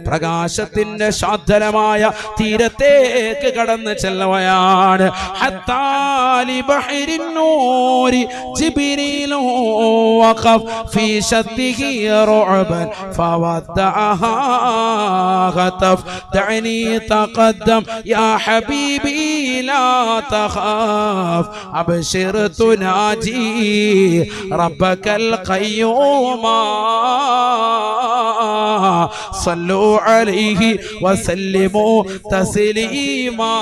പ്രകാശത്തിന്റെ ശാന്തമായ തീരത്തേക്ക് കടന്നു ചെല്ലുകയാണ്. ഹത്താലി ബഹരിൻ നൂരി ജിബ്രീലു വഖഫ് ഫീ ശദ്ദിഹി റഉബൻ ഫവദ്ദഅഹാ ഖതഫ് ദഅനി തഖദ്ദം യാ ഹബീബി ലാ തഖാഫ് അബ്ശിർ തുനാജി റബ്ബകൽ ഖയ്യൂമ സല്ലു അലൈഹി വസല്ലിമു തസ്ലീമാ.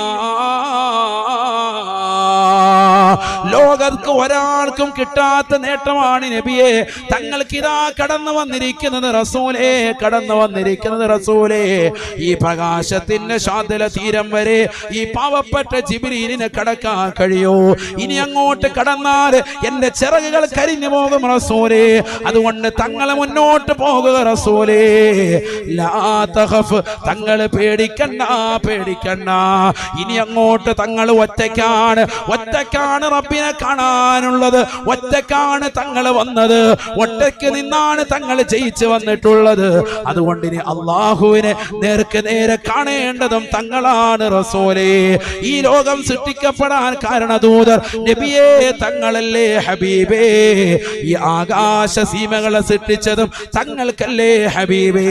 ലോകർക്ക് ഒരാൾക്കും കിട്ടാത്ത നേട്ടമാണ് നബിയെ. തങ്ങൾക്കിതാ കടന്നു വന്നിരിക്കുന്നത് റസൂലേ. ഈ പ്രകാശത്തിന്റെ ശാന്തല തീരം വരെ ഈ പാവപ്പെട്ട ജിബ്രീലിനെ കടക്കാൻ കഴിയോ? ഇനി അങ്ങോട്ട് കടന്നാൽ എന്റെ ചിറകുകൾ കരിഞ്ഞു പോകും റസൂലേ. അതുകൊണ്ട് തങ്ങളെ മുന്നോട്ട് പോകുക റസൂലേ. ലാ തഖഫ്, തങ്ങൾ പേടിക്കണ്ട. ഇനി അങ്ങോട്ട് തങ്ങൾ ഒറ്റയ്ക്കാണ് റബ്ബിനെ കാണാനുള്ളത്. ഒറ്റയ്ക്കാണ് തങ്ങൾ വന്നത്. ഒറ്റയ്ക്ക് നിന്നാണ് തങ്ങൾ ജയിച്ചു വന്നിട്ടുള്ളത്. അതുകൊണ്ട് ഇനി അള്ളാഹുവിനെ നേർക്ക് നേരെ കാണേണ്ടതും തങ്ങളാണ് റസൂലേ. ഈ ലോകം സൃഷ്ടിക്കപ്പെടാൻ കാരണദൂതർ നബിയേ തങ്ങളല്ലേ ഹബീബേ. ഈ ആകാശ സീമകളെ സൃഷ്ടിച്ചതും തങ്ങൾക്കല്ലേ ഹബീബേ.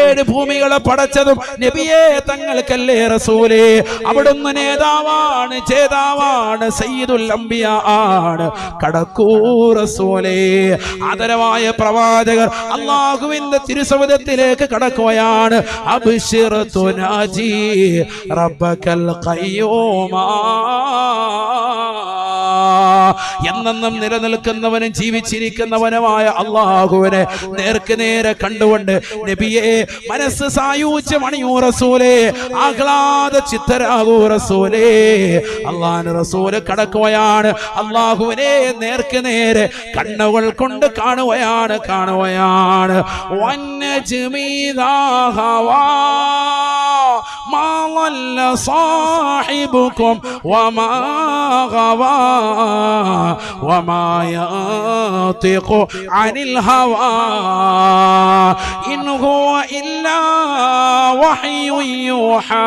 7 ഭൂമികളെ പടച്ചതും നബിയേ തങ്ങൾക്കല്ലേ റസൂലേ. അവിടുന്ന് നേതാവാണ്, ജേതാവാണ്, സയ്യിദുൽ അംബിയ ആണ്. കടക്കൂ റസൂലേ. ആദരവായ പ്രവാചകർ അല്ലാഹുവിന്റെ തിരുസവിധത്തിലേക്ക് കടക്കുകയാണ്. അബ്ശിർ തുനാജി റബ്ബകൽ ഖയ്യൂമ. എന്നെന്നും നിലനിൽക്കുന്നവനും ജീവിച്ചിരിക്കുന്നവനുമായ അള്ളാഹുവിനെ നേർക്ക് നേരെ കണ്ടുകൊണ്ട് നബിയെ മനസ്സ് സായൂജ്യം അണിയൂ റസൂലേ. ആഹ്ലാദ ചിത്തരാകൂ റസൂലേ. അള്ളാഹു റസൂല് കടക്കുകയാണ്. അള്ളാഹുവിനെ നേർക്ക് നേരെ കണ്ണുകൾ കൊണ്ട് കാണുകയാണ്. വന്നജ്മി ഇദാ ഹവാ മാ ളല്ല സാഹിബുകും വമാ ഗവാ വമാ യന്തിഖു അനിൽ ഹവാ ഇൻ ഹുവ ഇല്ലാ വഹ്യുൻ യൂഹാ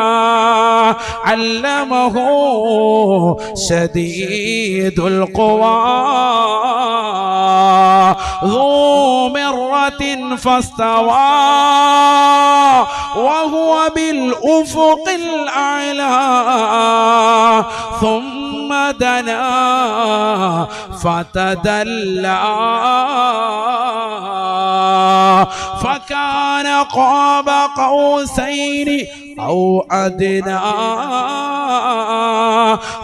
അല്ലമഹു ശദീദുൽ ഖുവാ ذو مرة فاستوى وهو بالأفق الأعلى ثم دنا فتدلى فكان قاب قوسين أو أدنى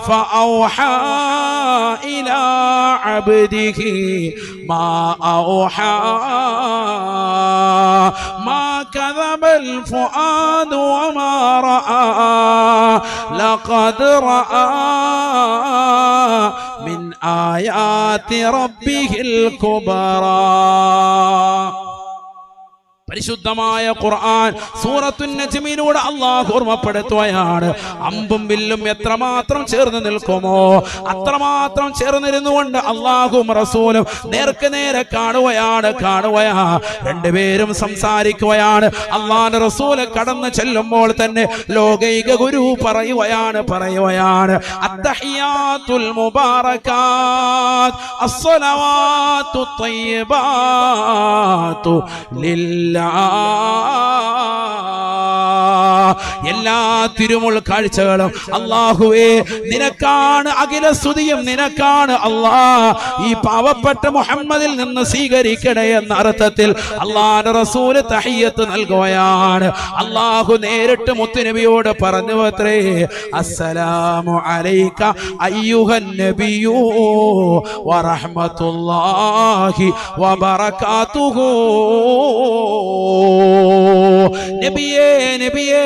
فأوحى إلى عبده ما أوحى ما كذب الفؤاد وما رأى لقد رأى من آيات ربه الكبرى. പരിശുദ്ധമായ ഖുർആൻ സൂറത്തുൻ നജ്മിലൂടെ അല്ലാഹു ഓർമ്മപ്പെടുത്തുകയാണ്. അമ്പും വില്ലും എത്രമാത്രം ചേർന്ന് നിൽക്കുമോ അത്രമാത്രം ചേർന്നിരുന്നുകൊണ്ട് അല്ലാഹുവും റസൂലും നേർക്ക് നേരെ കാണുകയാണ്. രണ്ടുപേരും സംസാരിക്കുകയാണ്. അല്ലാഹുവിന്റെ റസൂൽ കടന്നു ചെല്ലുമ്പോൾ തന്നെ ലോകൈക ഗുരു പറയുകയാണ് അത്തഹിയാത്തുൽ മുബാറകാത്ത് അസ്സലവാത്തു ത്വയ്യിബാത്തു ലില്ലാഹ് എല്ലാ തിരുമുൾ കാഴ്ചകളും അല്ലാഹുവേ നിനക്കാണ്, അഖില സ്തുതിയും നിനക്കാണ് അല്ലാ. ഈ പാവപ്പെട്ട മുഹമ്മദിൽ നിന്ന് സ്വീകരിക്കണേ എന്ന അർത്ഥത്തിൽ അല്ലാഹുവിന്റെ റസൂൽ തഹിയ്യത്ത് നൽകുകയാണ്. അല്ലാഹു നേരിട്ട് മുത്തുനബിയോട് പറഞ്ഞു അത്രേ, അസ്സലാമു അലൈക അയ്യുഹൻ നബിയു വറഹ്മത്തുള്ളാഹി വബറകാതുഹു. നബിയേ നബിയേ,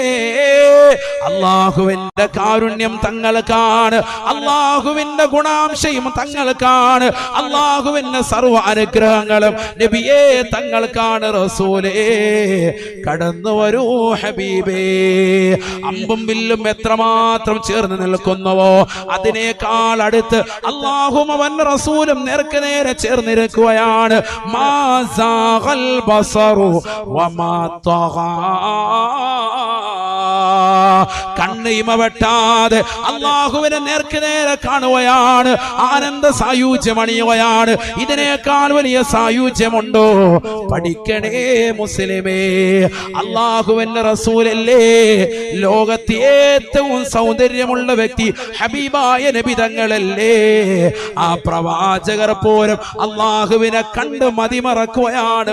അല്ലാഹുവിന്റെ കാരുണ്യം തങ്ങൾക്കാണ്, അല്ലാഹുവിന്റെ ഗുണാംശയും തങ്ങൾക്കാണ്, അല്ലാഹുവിന്റെ സർവ്വ അനുഗ്രഹങ്ങളും നബിയേ തങ്ങൾക്കാണ്. റസൂലേ കടന്നു വരൂ ഹബീബേ. അമ്പും വില്ലും എത്രമാത്രം ചേർന്ന് നിൽക്കുന്നുവോ അതിനേക്കാൾ അടുത്ത് അല്ലാഹും അവൻ റസൂലും നേർക്ക് നേരെ ചേർന്നിരിക്കുകയാണ്. മാ സാഗൽ ബസറു വമാ തഗാ. കണ്ണ് ഇമ വെട്ടാതെ അല്ലാഹുവിനെ നേർക്ക് നേരെ കാണുകയാണ്, ആനന്ദ സായുജ്യം അണിയുകയാണ്. ഇതിനേക്കാൾ വലിയ സായുജ്യമുണ്ടോ? പഠിക്കണേ മുസ്ലിമേ. അല്ലാഹുവിന്റെ റസൂലല്ലേ ലോകത്തെ ഏറ്റവും സൗന്ദര്യമുള്ള വ്യക്തി, ഹബീബായ നബി തങ്ങളല്ലേ. ആ പ്രവാചകർ പോലും അല്ലാഹുവിനെ കണ്ട് മതിമറക്കുകയാണ്.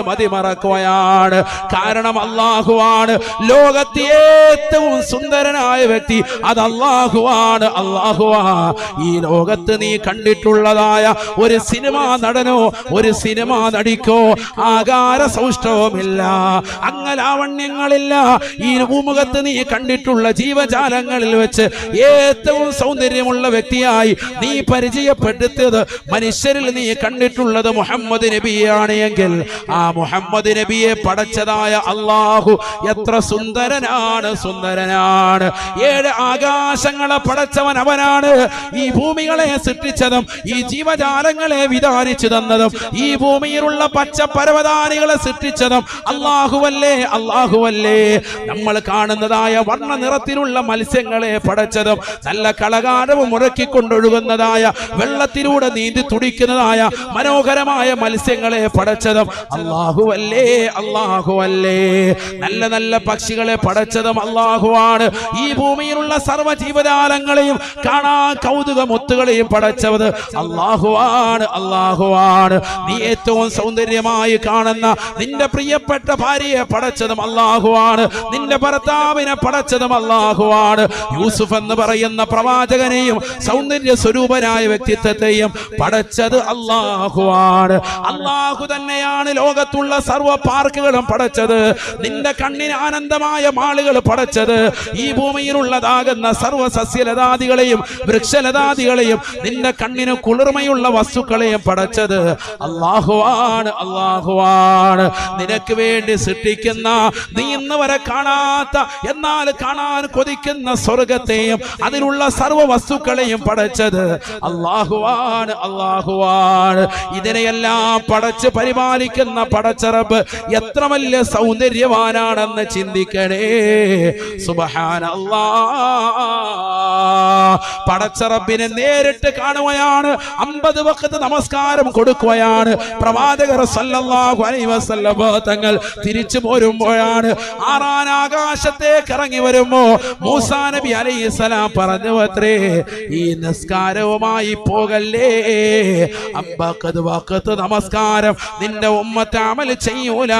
കാരണം അല്ലാഹുവാണ് ലോകത്തെ ഏറ്റവും സുന്ദരനായ വ്യക്തി, അത് അല്ലാഹുവാണ്. അല്ലാഹുവാ ഈ ലോകത്ത് നീ കണ്ടിട്ടുള്ളതായ ഒരു സിനിമാ നടനോ ഒരു സിനിമാ നടിക്കോ ആകാര സൗഷ്ഠവമില്ല, അംഗലാവണ്യങ്ങളില്ല. ഈ ഭൂമുഖത്ത് നീ കണ്ടിട്ടുള്ള ജീവജാലങ്ങളിൽ വെച്ച് ഏറ്റവും സൗന്ദര്യമുള്ള വ്യക്തിയായി നീ പരിചയപ്പെടുത്തിയത്, മനുഷ്യരിൽ നീ കണ്ടിട്ടുള്ളത് മുഹമ്മദ് നബിയാണ് എങ്കിൽ ആ മുഹമ്മദ് നബിയെ പടച്ചതായ അല്ലാഹു എത്ര സുന്ദരനാണ്. ഏഴ് ആകാശങ്ങളെ പടച്ചവൻ അവനാണ്. ഈ ഭൂമികളെ സൃഷ്ടിച്ചതും ഈ ജീവജാലങ്ങളെ വിധാനിച്ചു തന്നതും ഈ ഭൂമിയിലുള്ള പച്ച പരവതാനികളെ സൃഷ്ടിച്ചതും അല്ലാഹുവല്ലേ. നമ്മൾ കാണുന്നതായ വർണ്ണ നിറത്തിലുള്ള മത്സ്യങ്ങളെ പടച്ചതും നല്ല കളകാരവും മുറക്കിക്കൊണ്ടൊഴുകുന്നതായ വെള്ളത്തിലൂടെ നീന്തി തുടിക്കുന്നതായ മനോഹരമായ മത്സ്യങ്ങളെ പടച്ചതും അല്ലാഹുവല്ലേ. നല്ല നല്ല പക്ഷികളെ പടച്ചതും അല്ലാഹുവാണ്. ഈ ഭൂമിയിലുള്ള സർവ്വ ജീവജാലങ്ങളെയും കാണാൻ കൗതുകമുത്തുകളെയും പടച്ചത് അല്ലാഹുവാണ്. നീ ഏറ്റവും സൗന്ദര്യമായി കാണുന്ന നിന്റെ പ്രിയപ്പെട്ട ഭാര്യയെ പടച്ചതും അല്ലാഹുവാണ്. നിന്റെ ഭർത്താവിനെ പടച്ചതും അല്ലാഹുവാണ്. യൂസുഫ് എന്ന് പറയുന്ന പ്രവാചകനെയും സൗന്ദര്യ സ്വരൂപനായ വ്യക്തിത്വത്തെയും പടച്ചത് അല്ലാഹുവാണ്. അല്ലാഹു തന്നെയാണ് ലോകത്തുള്ള സർവ്വ പാർക്കുകളും പടച്ചത്. നിന്റെ കണ്ണിന് ആനന്ദമായ മാളുകൾ പടച്ചത്. ഈ ഭൂമിയിലുള്ളതാകുന്ന സർവ്വ സസ്യലതാദികളെയും വൃക്ഷലതാദികളെയും നിന്റെ കണ്ണിന് കുളിർമയുള്ള വസ്തുക്കളെയും പടച്ചത് അല്ലാഹുവാണ്. നിനക്ക് വേണ്ടി സൃഷ്ടിക്കുന്ന, നീ ഇന്ന് വരെ കാണാത്ത എന്നാൽ കാണാൻ കൊതിക്കുന്ന സ്വർഗത്തെയും അതിലുള്ള സർവ്വ വസ്തുക്കളെയും പടച്ചത് അല്ലാഹുവാണ്. ഇതിനെയെല്ലാം പടച്ച് പരിപാലിക്കുന്ന പടച്ചറബ് എത്ര വലിയ സൗന്ദര്യവാനാണെന്ന് ചിന്തിക്കണേ. സുബ്ഹാനല്ലാഹ്. പടച്ചറബിനെ നേരിട്ട് കാണുകയാണ്, 50 വഖത്ത് നമസ്കാരം കൊടുക്കുകയാണ്. പ്രവാചകർ സല്ലല്ലാഹു അലൈഹി വസല്ലം തങ്ങൾ തിരിച്ചു പോരുമ്പോഴാണ്, ആറാൻ ആകാശത്തേക്ക് ഇറങ്ങി വരുമ്പോ മൂസാ നബി അലൈഹിസ്സലാം പറഞ്ഞു അത്രേ, ഈ നിസ്കാരവുമായി പോകല്ലേ, 50 വഖത്ത് നമസ്കാരം നിന്റെ ഉമ്മത്ത് അമൽ ചെയ്യൂല.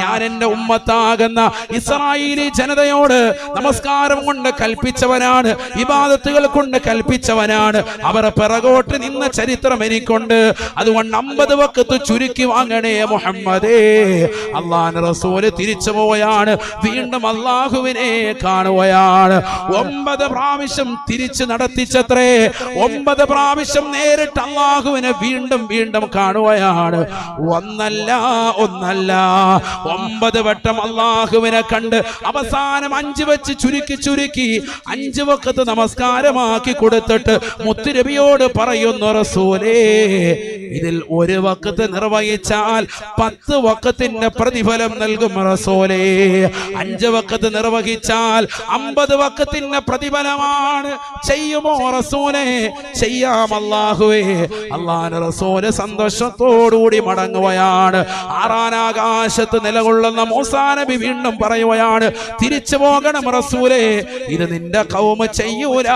ഞാൻ എന്റെ ഉമ്മത്താകുന്ന ഇസ്രായേലി ജനതയോട് നമസ്കാരം കൊണ്ട് കൽപ്പിച്ചവനാണ്, ഇബാദത്തുകൾ കൊണ്ട് കൽപ്പിച്ചവനാണ്. അവർ പിറകോട്ട് നിന്ന ചരിത്രം എനിക്കുണ്ട്. അതുകൊണ്ട് 50 വഖത്ത് ചുരുക്കി വാങ്ങണേ മുഹമ്മദേ. അല്ലാഹുവിന്റെ റസൂല് തിരിച്ചു പോവുകയാണ്, വീണ്ടും അല്ലാഹുവിനെ കാണുകയാണ്. 9 പ്രാവശ്യം തിരിച്ചു നടത്തിച്ചത്രേ. 9 പ്രാവശ്യം നേരിട്ട് അല്ലാഹുവിനെ വീണ്ടും കാണുകയാണ്. ഒന്നല്ല 9 വട്ടം അല്ലാഹുവിനെ കണ്ട് അവസാനം 5 വെച്ച് ചുരുക്കി 5 വഖത്ത് നമസ്കാരമാക്കി കൊടുത്തിട്ട് മുത്തുനബിയോട് പറയുന്നു, റസൂലേ ഇതിൽ 1 വഖത്ത് നിർവഹിച്ചാൽ 10 വഖത്തിന്റെ പ്രതിഫലം നൽകും റസൂലേ. 5 വഖത്ത് നിർവഹിച്ചാൽ 50 വഖത്തിന്റെ പ്രതിഫലമാണ്. ചെയ്യുമോ റസൂലേ? ചെയ്യാം അല്ലാഹുവേ. അല്ലാഹുവിന്റെ റസൂല് സന്തോഷത്തോടുകൂടി മടങ്ങുകയാണ്. ആറാനാകാശത്ത് നിലകൊള്ളുന്ന മൂസാ നബി വീണ്ടും പറയുകയാണ്, തിരിച്ചു പോകണം റസൂലേ, ഇത് നിന്റെ ഖൗമ ചെയ്യൂല.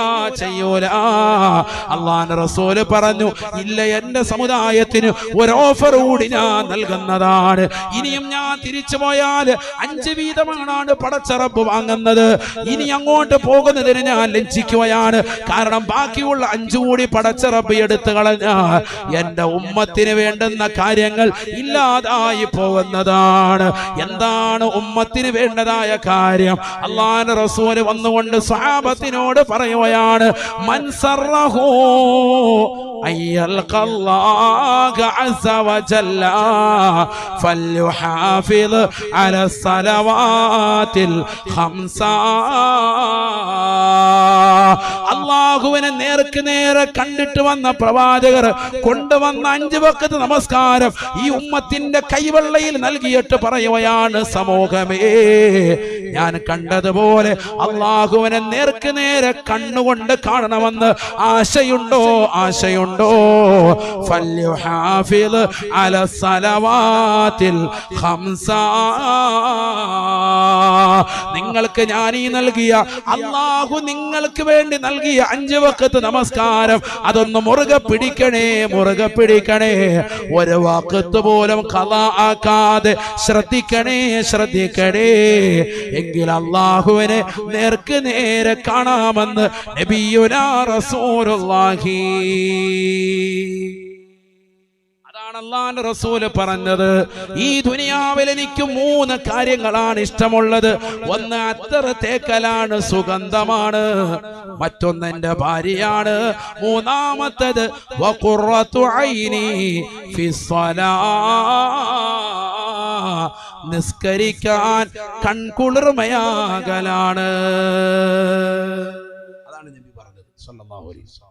അല്ലാഹുവിന്റെ റസൂല് പറഞ്ഞു, ഇല്ല, എന്റെ സമുദായത്തിന് ഒരു ഓഫർ കൂടി ഞാൻ നൽകുന്നതാണ്. ഇനിയും ഞാൻ തിരിച്ചു പോയാൽ 5 വീതമാണ് പടച്ച റബ്ബ് വാങ്ങുന്നത്. ഇനി അങ്ങോട്ട് പോകുന്നതിന് ഞാൻ ലജ്ജിക്കുകയാണ്. കാരണം ബാക്കിയുള്ള 5 കൂടി പടച്ച റബ്ബ് എടുത്തു കളഞ്ഞാൽ എന്റെ ഉമ്മത്തിന് വേണ്ടുന്ന കാര്യങ്ങൾ ഇല്ലാതായി പോകുന്നതാണ്. എന്താണ് ഉമ്മത്തിന് വേണ്ടതായ കാര്യം? അല്ലാഹുവിന്റെ റസൂല് വന്നുകൊണ്ട് സ്വഹാബത്തിനോട് പറയുകയാണ്, മൻ സറഹു അയ്യൽഖല്ലാഹ അസ്സ വജല്ല ഫൽയുഹാഫിദ് അലാ സലവാതിൽ ഖംസ. അല്ലാഹുവിനെ നേർക്ക് നേരെ കണ്ടിട്ട് വന്ന പ്രവാചകർ കൊണ്ടുവന്ന 5 വഖത്ത് നമസ്കാരം ഈ ഉമ്മത്തിന്റെ കൈവെള്ളയിൽ നൽകിയിട്ട് പറയുകയാണ്, സമൂഹമേ, ഞാൻ കണ്ടതുപോലെ അല്ലാഹുവിനെ നേർക്ക് നേരെ കണ്ണുകൊണ്ട് കാണണമെന്ന് ആശയുണ്ടോ? ഫൽയുഹാഫിദ് അലാ സലവാതിൽ ഖംസ. നിങ്ങൾക്ക് ഞാൻ ഈ നൽകിയ, അല്ലാഹു നിങ്ങൾക്ക് വേണ്ടി നൽകിയ 5 വഖത്ത് നമസ്കാരം അതൊന്ന് മുറുകെ പിടിക്കണേ. ഒരു വഖത്ത് പോലും ഖളാ ആക്കാതെ ശ്രദ്ധിക്കണേ. എങ്കിൽ അല്ലാഹുവിനെ നേർക്ക് നേരെ കാണാമെന്ന് നബിയുനാ റസൂലുള്ളാഹി. അല്ലാഹുവിന്റെ റസൂല് പറഞ്ഞത്, ഈ ദുനിയാവിൽ എനിക്ക് 3 കാര്യങ്ങളാണ് ഇഷ്ടമുള്ളത്. ഒന്ന് അത്തർ തേക്കലാണ്, സുഗന്ധമാണ്. മറ്റൊന്ന് എന്റെ ഭാര്യയാണ്. മൂന്നാമത്തേത് വഖുറത്തു ഐനി ഫിസ്സലാ, നിസ്കരിക്കാൻ കൺകുളിർമയാകലാണ്. അതാണ് നബി പറഞ്ഞത് സല്ലല്ലാഹു അലൈഹി വസല്ലം.